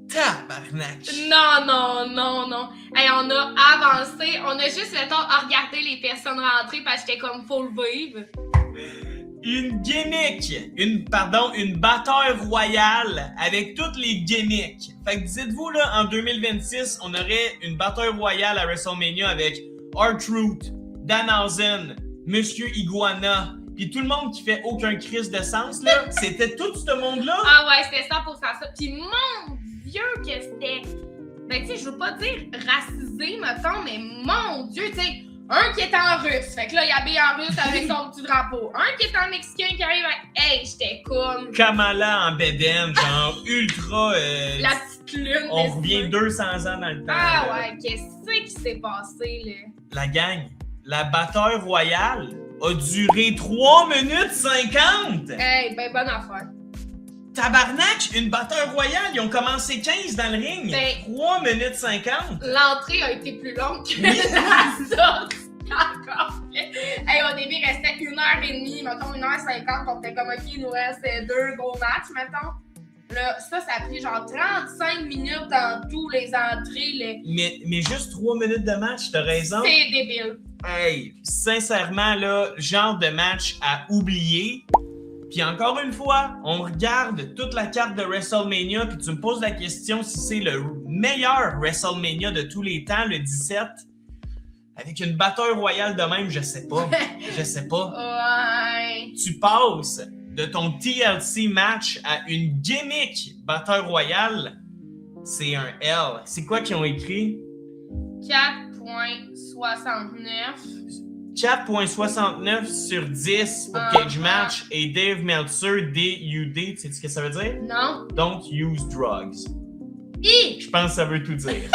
Tabarnak! Non. Hey, on a avancé. On a juste le temps à regarder les personnes rentrer parce que j'étais comme faut le vivre. Une gimmick! Une bataille royale avec toutes les gimmicks. Fait que dites-vous, là, en 2026, on aurait une bataille royale à WrestleMania avec R-Truth, Danhausen, Monsieur Iguana, pis tout le monde qui fait aucun crise de sens, là. C'était tout ce monde-là? C'était 100% ça. Pis mon Dieu que c'était... Ben, tu sais, je veux pas dire racisé, mettons, mais mon Dieu, tu sais, un qui est en russe, fait que là, il habille en russe avec son petit drapeau. Un qui est en mexicain qui arrive avec... Hey, j'étais comme... Kamala en bédaine, genre ultra... La petite lune. On revient 200 ans dans le temps. Ah là. ouais, qu'est-ce qui s'est passé, là? La gang, la bataille royale a duré 3 minutes 50! Hey, ben bonne affaire. Tabarnak, une bataille royale, ils ont commencé 15 dans le ring. Ben, 3 minutes 50. L'entrée a été plus longue que Oui. la sortie. Encore. Hey, au début, il restait 1h30, mettons 1h50, on était comme ok, il nous reste 2 gros matchs, mettons. Là, ça a pris genre 35 minutes dans tous les entrées. Mais juste 3 minutes de match, t'as raison. C'est débile. Hey, sincèrement, là, genre de match à oublier. Puis encore une fois, on regarde toute la carte de WrestleMania, puis tu me poses la question si c'est le meilleur WrestleMania de tous les temps, le 17. Avec une bataille royale de même, je sais pas. Je sais pas. Ouais. Tu passes de ton TLC match à une gimmick bataille royale, c'est un L. C'est quoi qu'ils ont écrit? 4.69. 4.69 sur 10 pour Cage Match et Dave Meltzer, DUD, tu sais ce que ça veut dire? Non. Don't use drugs. Hi! Je pense que ça veut tout dire.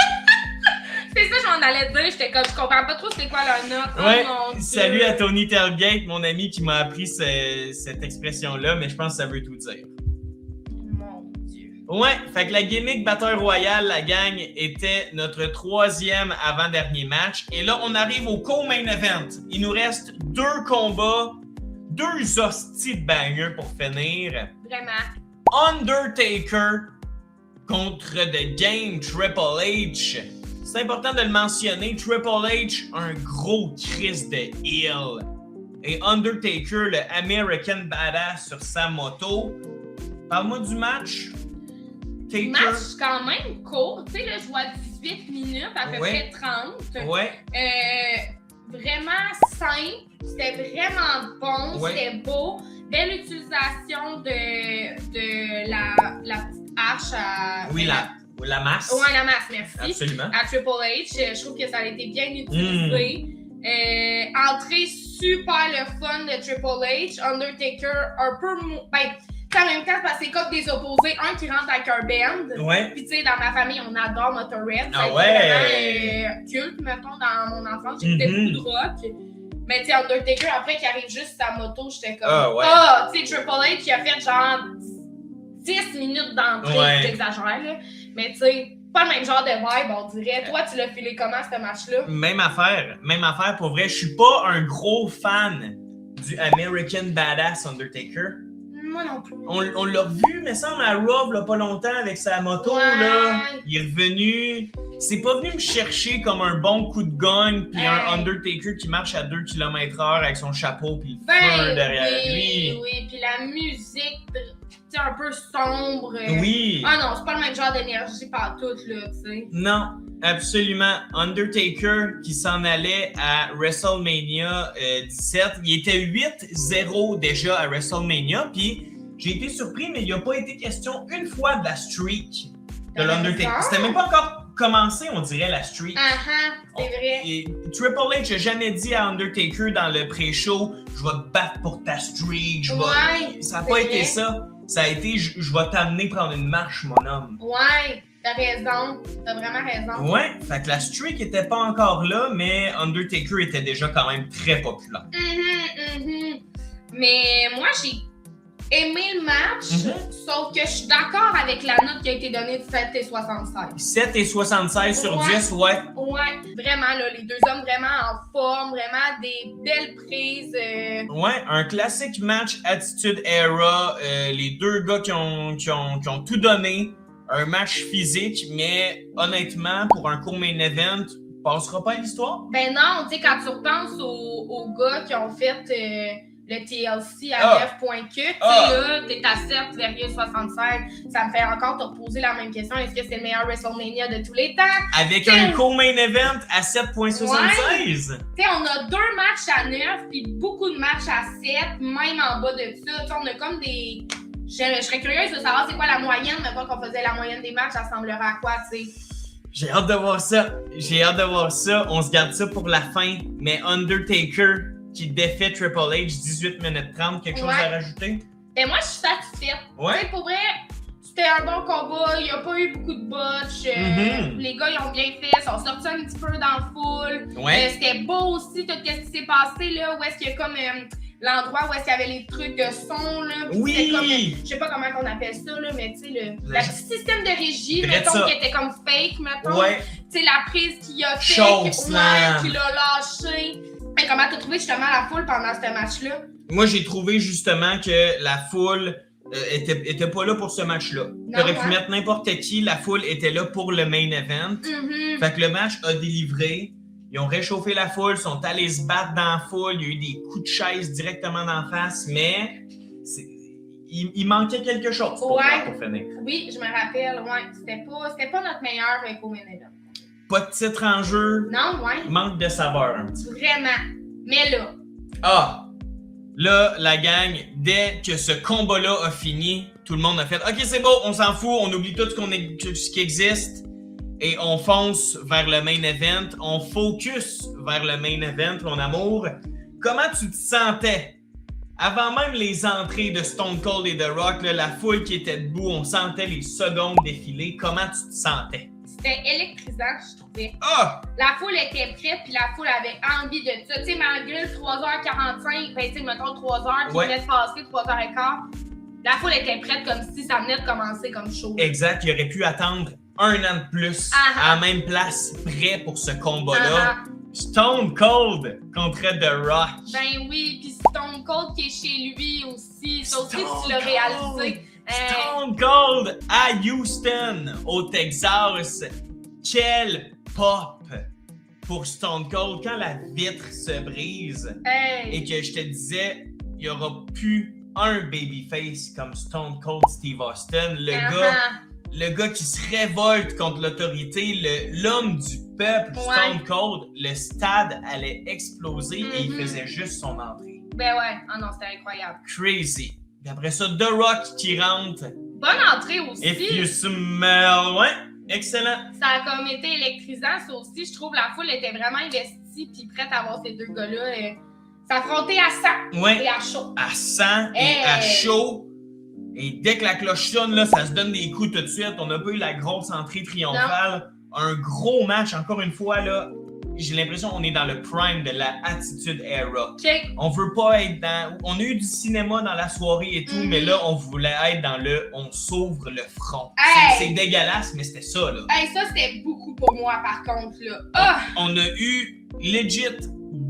C'est ça, j'en allais dire. J'étais comme, je comprends pas trop c'était quoi leur note. Ouais, Oh, mon salut Dieu. à Tony Tailgate, mon ami qui m'a appris cette expression-là, mais je pense que ça veut tout dire. Mon Dieu. Ouais, fait que la gimmick Bataille Royale, la gang, était notre 3e avant-dernier match. Et là, on arrive au co-main event. Il nous reste 2 combats, 2 hosties de bangers pour finir. Vraiment. Undertaker contre The Game Triple H. C'est important de le mentionner, Triple H, un gros Christ de heel. Et Undertaker, le American Badass sur sa moto. Parle-moi du match. Taker. Match quand même court. Tu sais, là, je vois 18 minutes, à peu près 30. Ouais. Vraiment simple. C'était vraiment bon. Ouais. C'était beau. Belle utilisation de la petite hache à... Oui, la masse. Ouais, la masse, merci. Absolument. À Triple H. Je trouve que ça a été bien utilisé. Entrée super le fun de Triple H. Undertaker, un peu... en même temps, parce que c'est comme des opposés. Un qui rentre avec un band. Ouais. Puis tu sais, dans ma famille, on adore Motorhead. Ah Ça a été vraiment culte, mettons, dans mon enfance. J'écoutais beaucoup de rock. Mais tu sais, Undertaker, après, qui arrive juste sa moto, j'étais comme... tu sais, Triple H, qui a fait genre 10 minutes d'entrée. Ouais. J'exagère, là. Mais tu sais, pas le même genre de vibe, on dirait. Toi, tu l'as filé comment, ce match-là? Même affaire. Pour vrai, je suis pas un gros fan du American Badass Undertaker. Moi non plus. On l'a vu, mais ça, à Raw, là, pas longtemps, avec sa moto, Ouais. là. Il est revenu. C'est pas venu me chercher comme un bon coup de gun, puis un Undertaker qui marche à 2 km/h avec son chapeau, puis le feu derrière lui. Oui, puis la musique, tu sais, un peu sombre. Oui. Ah non, c'est pas le même genre d'énergie partout, là, tu sais. Non, absolument. Undertaker qui s'en allait à WrestleMania 17. Il était 8-0 déjà à WrestleMania. Puis j'ai été surpris, mais il n'a pas été question une fois de la streak de l'Undertaker. C'était même pas encore commencé, on dirait, la streak. C'est vrai. Et Triple H n'a jamais dit à Undertaker dans le pré-show « Je vais te battre pour ta streak. Ça n'a pas été ça. Ça a été « Je vais t'amener prendre une marche, mon homme. » Ouais, t'as raison. T'as vraiment raison. Ouais, fait que la streak était pas encore là, mais Undertaker était déjà quand même très populaire. Mais moi, j'ai aimé le match, sauf que je suis d'accord avec la note qui a été donnée de 7,76. 7,76 sur 10, ouais. Ouais, vraiment, là, les 2 hommes vraiment en forme, vraiment des belles prises. Ouais, un classique match Attitude Era, les 2 gars qui ont tout donné, un match physique, mais honnêtement, pour un co-main event, passera pas à l'histoire? Ben non, tu sais, quand tu repenses aux gars qui ont fait le TLC à 9.4, tu sais, là, t'es à 7,65. Ça me fait encore te reposer la même question. Est-ce que c'est le meilleur WrestleMania de tous les temps? Avec un co-main event à 7,76? Tu sais, on a 2 matchs à 9, puis beaucoup de matchs à 7, même en bas de ça. Tu sais, on a comme des... Je serais curieuse de savoir c'est quoi la moyenne, mais pas qu'on faisait la moyenne des matchs, ça ressemblerait à quoi, tu sais? J'ai hâte de voir ça. On se garde ça pour la fin. Mais Undertaker qui défait Triple H 18 minutes 30, quelque chose à rajouter? Ben moi, je suis satisfaite. Ouais. Tu sais, pour vrai, C'était un bon combat, il n'y a pas eu beaucoup de botch. Les gars, ils ont bien fait, ils sont sortis un petit peu dans la foule. Ouais. C'était beau aussi, tout ce qui s'est passé, là, où est-ce qu'il y a comme l'endroit où est-ce qu'il y avait les trucs de son, là. Oui! C'était comme, je sais pas comment on appelle ça, là, mais tu sais, le petit système de régie, mettons, qui était comme fake, mettons. Ouais. Tu sais, la prise qu'il a fait, qu'il a lâché. Et comment t'as trouvé justement la foule pendant ce match-là? Moi, j'ai trouvé justement que la foule était pas là pour ce match-là. T'aurais pu mettre n'importe qui, la foule était là pour le main event. Fait que le match a délivré. Ils ont réchauffé la foule, sont allés se battre dans la foule. Il y a eu des coups de chaise directement d'en face, mais il manquait quelque chose pour finir. Oui, je me rappelle. Ouais. C'était pas notre meilleur co-main event. Pas de titre en jeu. Non, Manque de saveur un petit peu. Vraiment. Mais là. Là, la gang, dès que ce combat-là a fini, tout le monde a fait « Ok, c'est beau, on s'en fout, on oublie tout ce qui existe et on fonce vers le main event, on focus vers le main event, mon amour. » Comment tu te sentais? Avant même les entrées de Stone Cold et The Rock, là, la foule qui était debout, on sentait les secondes défiler. Comment tu te sentais? C'était électrisant, je trouvais. La foule était prête, puis la foule avait envie de ça. Tu sais, malgré le 3h45, ben, tu sais, mettons 3h, qui venait de passer, 3h15, la foule était prête comme si ça venait de commencer comme show. Exact, il aurait pu attendre 1 an de plus à la même place, prêt pour ce combat-là. Stone Cold contre The Rock. Ben oui, puis Stone Cold qui est chez lui aussi. Ça aussi, tu l'as réalisé. Stone Cold à Houston, au Texas. Quel pop pour Stone Cold quand la vitre se brise et que je te disais, il n'y aura plus un babyface comme Stone Cold Steve Austin. Le gars qui se révolte contre l'autorité, l'homme du peuple, Stone Cold, le stade allait exploser et il faisait juste son entrée. Ben ouais, non, c'était incroyable. Crazy. Et après ça, The Rock qui rentre. Bonne entrée aussi. If you smell, excellent. Ça a comme été électrisant, ça aussi. Je trouve la foule était vraiment investie puis prête à voir ces deux gars-là s'affronter à 100 et à chaud. À 100 et à chaud. Et dès que la cloche sonne, là, ça se donne des coups tout de suite. On n'a pas eu la grosse entrée triomphale. Un gros match, encore une fois, là. J'ai l'impression qu'on est dans le prime de la Attitude Era. On veut pas être dans... On a eu du cinéma dans la soirée et tout, mais là, on voulait être dans le... On s'ouvre le front. C'est dégueulasse, mais c'était ça, là. Ça, c'était beaucoup pour moi, par contre, là. On a eu, legit,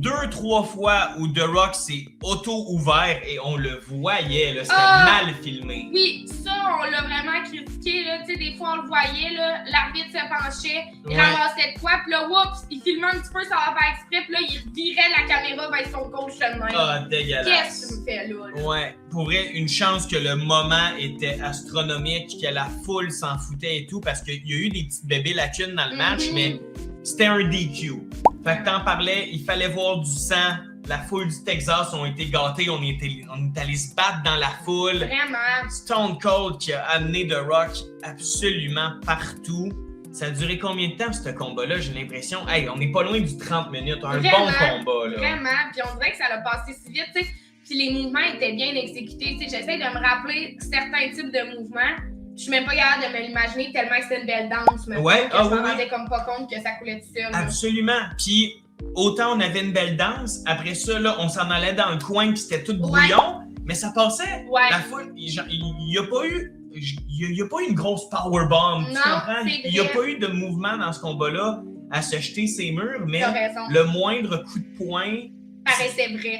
2-3 fois où The Rock s'est auto-ouvert et on le voyait, là. C'était mal filmé. Oui, ça, on l'a vraiment critiqué, là. Tu sais, des fois, on le voyait, là. L'arbitre se penchait, il ramassait de quoi, puis là, oups, il filmait un petit peu, ça va pas exprès, puis là, il revirait la caméra vers son coach chemin. Dégueulasse. Qu'est-ce que tu me fais, là? Ouais, pour vrai, une chance que le moment était astronomique, que la foule s'en foutait et tout, parce qu'il y a eu des petites bébés lacunes dans le match, mais c'était un DQ. Fait que t'en parlais, il fallait voir du sang. La foule du Texas ont été gâtés, on est allé se battre dans la foule. Vraiment. Stone Cold qui a amené The Rock absolument partout. Ça a duré combien de temps, ce combat-là? J'ai l'impression, on n'est pas loin du 30 minutes. Un bon combat, là. Vraiment, puis on dirait que ça a passé si vite, tu sais. Puis les mouvements étaient bien exécutés, tu sais. J'essaie de me rappeler certains types de mouvements. Je suis même pas capable de me l'imaginer tellement que c'était une belle danse. Je me rendais comme pas compte que ça coulait tout seul. Absolument. Puis autant on avait une belle danse, après ça, là, on s'en allait dans le coin puis c'était tout brouillon, mais ça passait. La foule, il y a pas eu... Il n'y a pas eu une grosse powerbomb, tu comprends? Il n'y a pas eu de mouvement dans ce combat-là à se jeter ses murs, mais le moindre coup de poing paraissait vrai.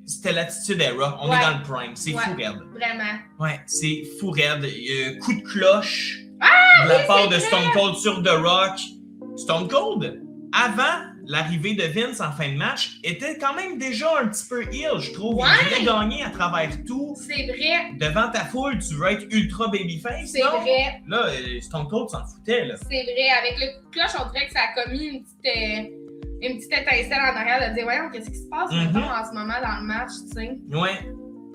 C'était l'Attitude Era. On est dans le prime. C'est fou raide. Vraiment. Ouais, c'est fou raide. Coup de cloche de la part de Stone Cold sur The Rock. Stone Cold, avant l'arrivée de Vince en fin de match, était quand même déjà un petit peu heel, je trouve. Il voulait gagner à travers tout. C'est vrai. Devant ta foule, tu veux être ultra babyface. C'est vrai. Là, Stone Cold s'en foutait. Là. C'est vrai. Avec le coup de cloche, on dirait que ça a commis une petite étincelle en arrière de dire, voyons, qu'est-ce qui se passe maintenant en ce moment dans le match, tu sais. Ouais.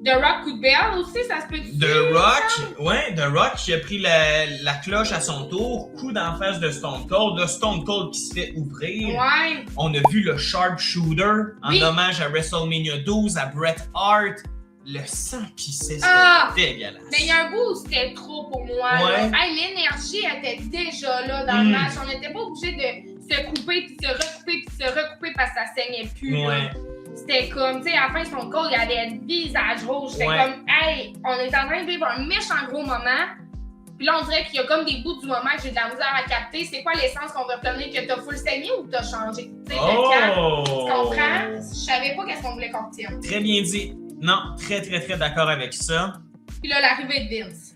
The Rock coup de belle aussi, ça se peut The Rock qui a pris la cloche à son tour, coup d'en face de Stone Cold. Là, Stone Cold qui se fait ouvrir. Ouais. On a vu le Sharpshooter en hommage à WrestleMania 12, à Bret Hart. le sang pissait, c'était dégueulasse. Mais il y a un bout où c'était trop pour moi. Ouais. Hey, l'énergie était déjà là dans le match. On n'était pas obligé de se couper, puis se recouper, puis se recouper parce que ça saignait plus. Ouais. C'était comme, tu sais, à la fin, son corps, il avait le visage rouge. C'était comme, hey, on est en train de vivre un méchant gros moment. Puis là, on dirait qu'il y a comme des bouts du moment que j'ai de la misère à capter. C'est quoi l'essence qu'on veut retenir, que t'as full saigné ou t'as changé? Tu sais, tu comprends? Je savais pas qu'est-ce qu'on voulait qu'on retienne. Très bien dit. Non, très, très, très d'accord avec ça. Puis là, l'arrivée de Vince.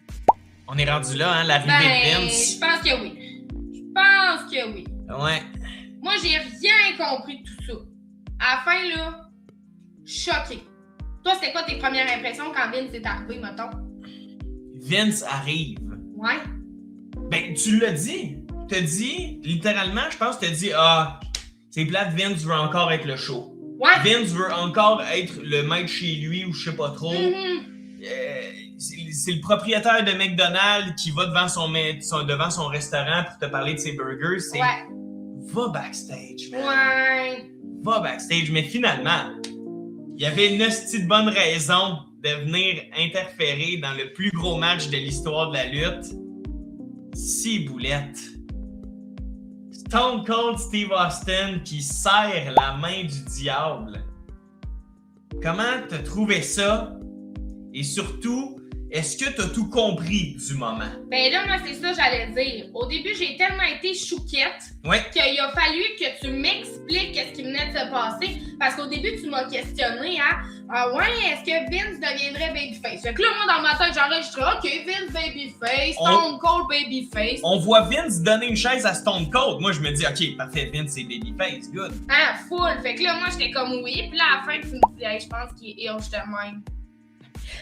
On est rendu là, hein, l'arrivée de Vince. Je pense que oui. Je pense que oui. Ouais. Moi, j'ai rien compris de tout ça. À la fin, là, choquée. Toi, c'était quoi tes premières impressions quand Vince est arrivé, mettons? Vince arrive. Ouais. Ben, tu l'as dit. T'as dit, littéralement, je pense que t'as dit, c'est plate, Vince veut encore être le show. Ouais. Vince veut encore être le maître chez lui ou je sais pas trop. C'est le propriétaire de McDonald's qui va devant son restaurant pour te parler de ses burgers. C'est va backstage, man. Ouais. Va backstage. Mais finalement, il y avait une hostie de bonne raison de venir interférer dans le plus gros match de l'histoire de la lutte. Ciboulette. Stone Cold Steve Austin qui serre la main du diable. Comment t'as trouvé ça? Et surtout, est-ce que t'as tout compris du moment? Ben là, moi, c'est ça que j'allais dire. Au début, j'ai tellement été chouquette qu'il a fallu que tu m'expliques ce qui venait de se passer. Parce qu'au début, tu m'as questionné, hein? Ah ouais, est-ce que Vince deviendrait babyface? Fait que là, moi, dans ma tête, j'enregistrais, OK, Vince babyface, Stone Cold babyface. On voit Vince donner une chaise à Stone Cold. Moi, je me dis, OK, parfait, Vince c'est babyface, good. Ah, full. Fait que là, moi, j'étais comme oui. Puis là, à la fin, tu me dis, hey, je pense qu'il est ill, je te même.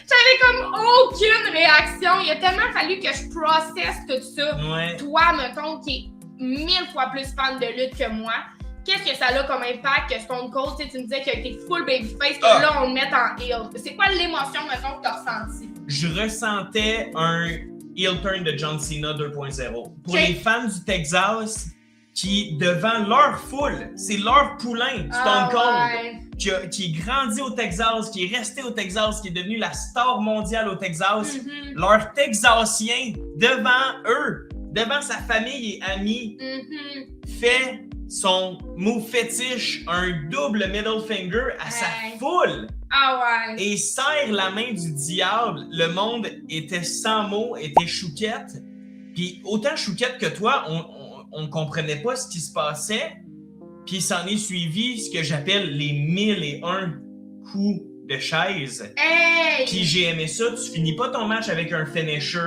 J'avais comme aucune réaction. Il a tellement fallu que je processe tout ça. Ouais. Toi, mettons, qui est 1000 fois plus fan de lutte que moi, qu'est-ce que ça a comme impact que Stone Cold, tu me disais qu'il a été full babyface, que là, on le met en heel. C'est quoi l'émotion, mettons, que t'as ressentie? Je ressentais un heel turn de John Cena 2.0. Pour les fans du Texas qui, devant leur foule, c'est leur poulain, Stone Cold, qui est grandi au Texas, qui est resté au Texas, qui est devenu la star mondiale au Texas, leur Texasien, devant eux, devant sa famille et amis, fait son move fétiche, un double middle finger à sa foule. Et serre la main du diable. Le monde était sans mots, était chouquette. Puis autant chouquette que toi, on comprenait pas ce qui se passait. Puis s'en est suivi ce que j'appelle les 1001 coups de chaise. Puis j'ai aimé ça. Tu finis pas ton match avec un finisher,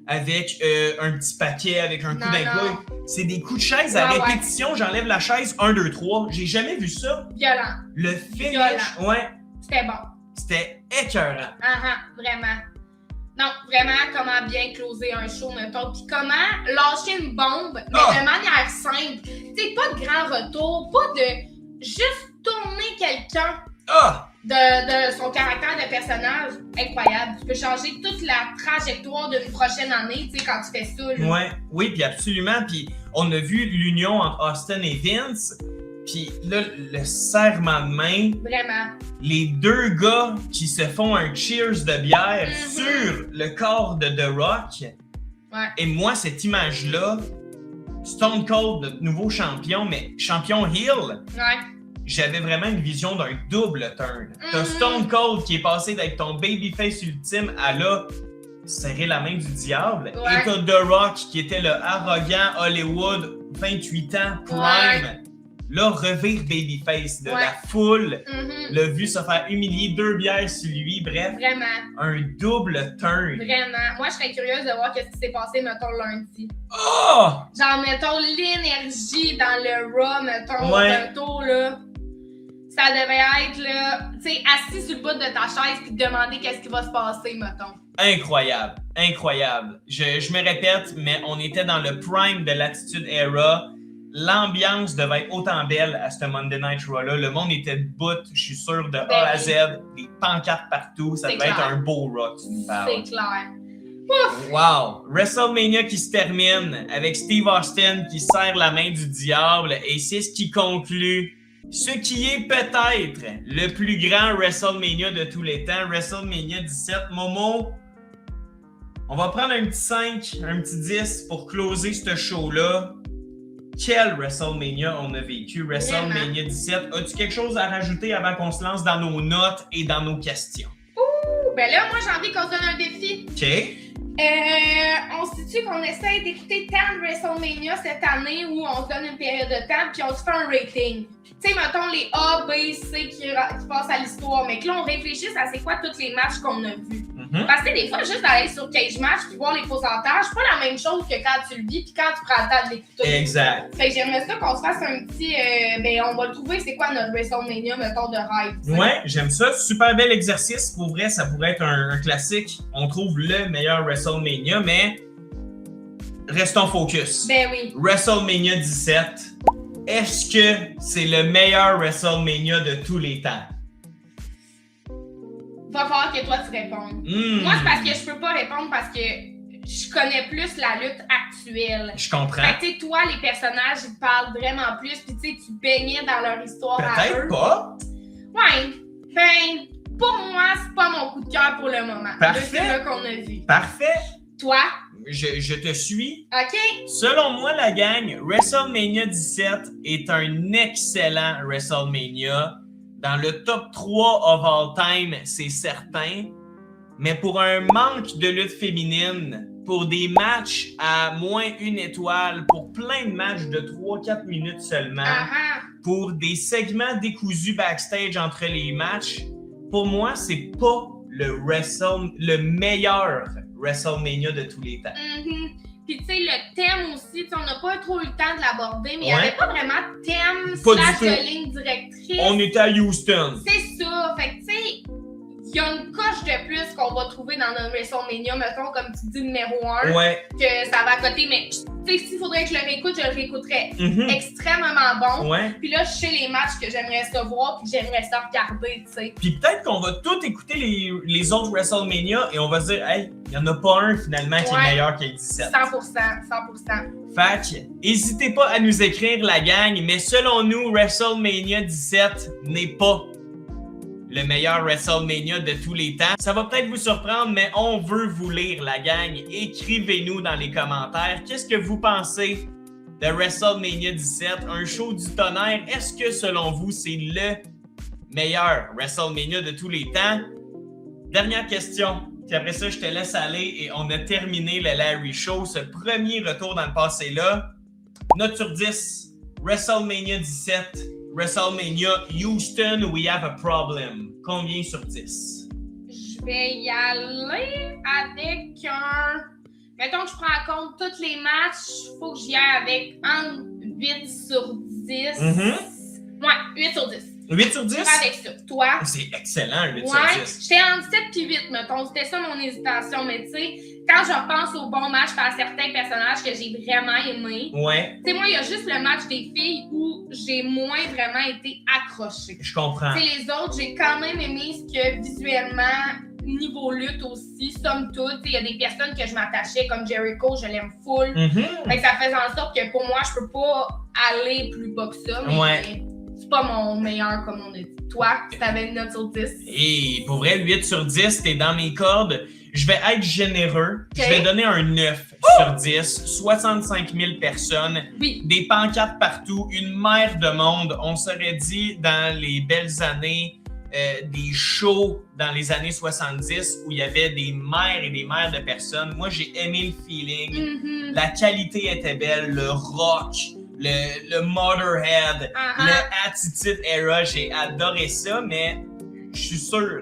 avec un petit paquet, avec un coup d'un coup. C'est des coups de chaise à répétition. J'enlève la chaise 1, 2, 3. J'ai jamais vu ça. Violent. Le finish, C'était bon. C'était écœurant. Vraiment. Non, vraiment, comment bien closer un show, mettons. Puis comment lâcher une bombe, mais de manière simple. Tu sais, pas de grand retour, pas de juste tourner quelqu'un de son caractère de personnage. Incroyable. Tu peux changer toute la trajectoire d'une prochaine année, tu sais, quand tu fais ça. Là. Oui, puis absolument. Puis on a vu l'union entre Austin et Vince. Puis là, le serrement de main. Vraiment. Les deux gars qui se font un cheers de bière sur le corps de The Rock. Et moi, cette image-là, Stone Cold, notre nouveau champion, mais champion heel, j'avais vraiment une vision d'un double turn. T'as Stone Cold qui est passé d'être ton babyface ultime à là, serrer la main du diable. Et t'as The Rock qui était le arrogant Hollywood, 28 ans, prime. Là, revire babyface de la foule, l'a vu se faire humilier, 2 bières sur lui, bref. Vraiment. Un double turn. Vraiment. Moi, je serais curieuse de voir ce qui s'est passé, mettons, lundi. Genre, mettons, l'énergie dans le Raw, mettons, bientôt, là. Ça devait être, là, tu sais, assis sur le bout de ta chaise puis te demander qu'est-ce qui va se passer, mettons. Incroyable. Je me répète, mais on était dans le prime de l'Attitude Era. L'ambiance devait être autant belle à ce Monday Night Raw-là. Le monde était debout, je suis sûr, de A à Z. Des pancartes partout. Ça devait être un beau Raw, tu nous parles. C'est clair. Ouf! Wow! WrestleMania qui se termine avec Steve Austin qui serre la main du diable et c'est ce qui conclut Ce qui est peut-être le plus grand WrestleMania de tous les temps, WrestleMania 17. Momo, on va prendre un petit 5, un petit 10 pour closer ce show-là. Quel WrestleMania on a vécu, WrestleMania 17. As-tu quelque chose à rajouter avant qu'on se lance dans nos notes et dans nos questions? Ouh, ben là, moi, j'ai envie qu'on se donne un défi. OK. On se dit qu'on essaie d'écouter tant de WrestleMania cette année où on se donne une période de temps puis on se fait un rating. Tu sais, mettons les A, B, C qui passent à l'histoire, mais que là, on réfléchisse à c'est quoi tous les matchs qu'on a vus. Parce que des fois, juste d'aller sur Cage Match puis voir les pourcentages, c'est pas la même chose que quand tu le vis puis quand tu prends le temps de l'écouter. Exact. Fait que j'aimerais ça qu'on se fasse un petit... on va le trouver, c'est quoi notre WrestleMania, mettons, de rêve. T'sais. Ouais, j'aime ça. Super bel exercice. Pour vrai, ça pourrait être un classique. On trouve le meilleur WrestleMania, mais restons focus. Ben oui. WrestleMania 17, est-ce que c'est le meilleur WrestleMania de tous les temps? Va falloir que toi tu répondes. Moi, c'est parce que je peux pas répondre parce que je connais plus la lutte actuelle. Je comprends. Fait que, tu sais, toi, les personnages, ils te parlent vraiment plus, puis tu sais, tu baignais dans leur histoire à eux. Peut-être pas. Ouais. Ben, pour moi, c'est pas mon coup de cœur pour le moment. Parfait. C'est là qu'on a vu. Parfait. Toi? Je te suis. OK. Selon moi, la gang, WrestleMania 17 est un excellent WrestleMania. Dans le top 3 of all time, c'est certain. Mais pour un manque de lutte féminine, pour des matchs à moins 1 étoile, pour plein de matchs de 3-4 minutes seulement, pour des segments décousus backstage entre les matchs, pour moi, c'est pas le meilleur WrestleMania de tous les temps. Puis tu sais, le thème aussi, on n'a pas trop eu le temps de l'aborder, mais il n'y avait pas vraiment de thème / ligne directrice. On était à Houston. C'est ça. Fait que tu sais, il y a une coche de plus qu'on va trouver dans notre WrestleMania, mettons, comme tu dis, numéro 1, que ça va à côté. Mais tu sais, s'il faudrait que je le réécoute, je le réécouterais. Extrêmement bon. Puis là, je sais les matchs que j'aimerais ça voir puis que j'aimerais ça regarder, tu sais. Puis peut-être qu'on va tout écouter les autres WrestleMania et on va se dire, hey, il n'y en a pas un finalement qui est meilleur que 17. 100%. Fait que, n'hésitez pas à nous écrire la gang, mais selon nous, WrestleMania 17 n'est pas le meilleur WrestleMania de tous les temps. Ça va peut-être vous surprendre, mais on veut vous lire, la gang. Écrivez-nous dans les commentaires. Qu'est-ce que vous pensez de WrestleMania 17? Un show du tonnerre. Est-ce que, selon vous, c'est le meilleur WrestleMania de tous les temps? Dernière question. Puis après ça, je te laisse aller et on a terminé le Larry Show. Ce premier retour dans le passé-là. Note sur 10. WrestleMania 17. WrestleMania Houston, we have a problem. Combien sur 10? Je vais y aller avec un... Mettons que je prends en compte tous les matchs, il faut que j'y aille avec un 8 sur 10. Ouais, 8 sur 10. 8 sur 10? Avec ça. Toi? C'est excellent, 8 sur 10. J'étais entre 7 et 8, mettons. C'était ça mon hésitation. Mais tu sais, quand je repense au bon match par certains personnages que j'ai vraiment aimés, tu sais, moi, il y a juste le match des filles où j'ai moins vraiment été accrochée. Je comprends. Tu sais, les autres, j'ai quand même aimé ce que visuellement, niveau lutte aussi, somme toute, il y a des personnes que je m'attachais, comme Jericho, je l'aime full. Fait que ça faisait en sorte que pour moi, je peux pas aller plus bas que ça. Mais c'est pas mon meilleur, comme on a dit. Toi, tu avais une note sur 10. Et pour vrai, 8 sur 10, t'es dans mes cordes. Je vais être généreux. Je vais donner un 9 sur 10. 65 000 personnes. Des pancartes partout. Une mer de monde. On s'aurait dit dans les belles années, des shows dans les années 70 où il y avait des mers et des mers de personnes. Moi, j'ai aimé le feeling. La qualité était belle. Le rock. Le Motorhead, le Attitude Era, j'ai adoré ça, mais je suis sûr,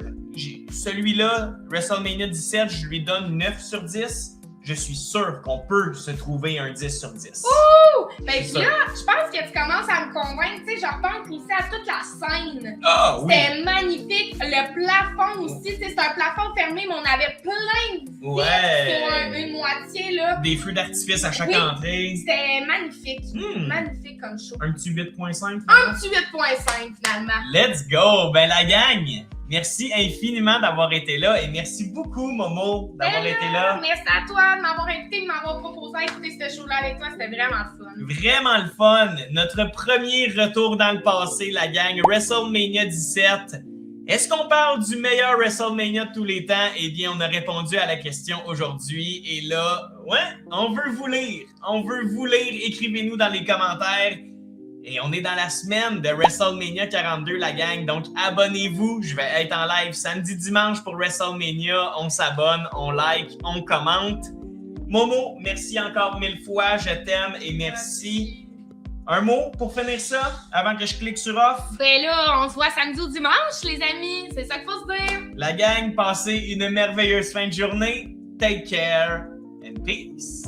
celui-là, WrestleMania 17, je lui donne 9 sur 10. Je suis sûr qu'on peut se trouver un 10 sur 10. Ouh! Ben là, je pense que tu commences à me convaincre. Tu sais, je repense aussi à toute la scène. C'était magnifique. Le plafond aussi, c'est un plafond fermé, mais on avait plein de vitres sur une moitié, là. Des feux d'artifice à chaque entrée. C'était magnifique. Magnifique comme show. Un petit 8.5. Un petit 8.5, finalement. Let's go! Ben la gang! Merci infiniment d'avoir été là et merci beaucoup, Momo, d'avoir été là. Merci à toi de m'avoir invité, de m'avoir proposé d'écouter ce show-là avec toi. C'était vraiment le fun. Vraiment le fun. Notre premier retour dans le passé, la gang WrestleMania 17. Est-ce qu'on parle du meilleur WrestleMania de tous les temps? Eh bien, on a répondu à la question aujourd'hui. Et là, ouais, on veut vous lire. On veut vous lire. Écrivez-nous dans les commentaires. Et on est dans la semaine de WrestleMania 42, la gang. Donc, abonnez-vous. Je vais être en live samedi, dimanche pour WrestleMania. On s'abonne, on like, on commente. Momo, merci encore 1000 fois. Je t'aime et merci. Un mot pour finir ça, avant que je clique sur off? Ben là, on se voit samedi ou dimanche, les amis. C'est ça qu'il faut se dire. La gang, passez une merveilleuse fin de journée. Take care and peace.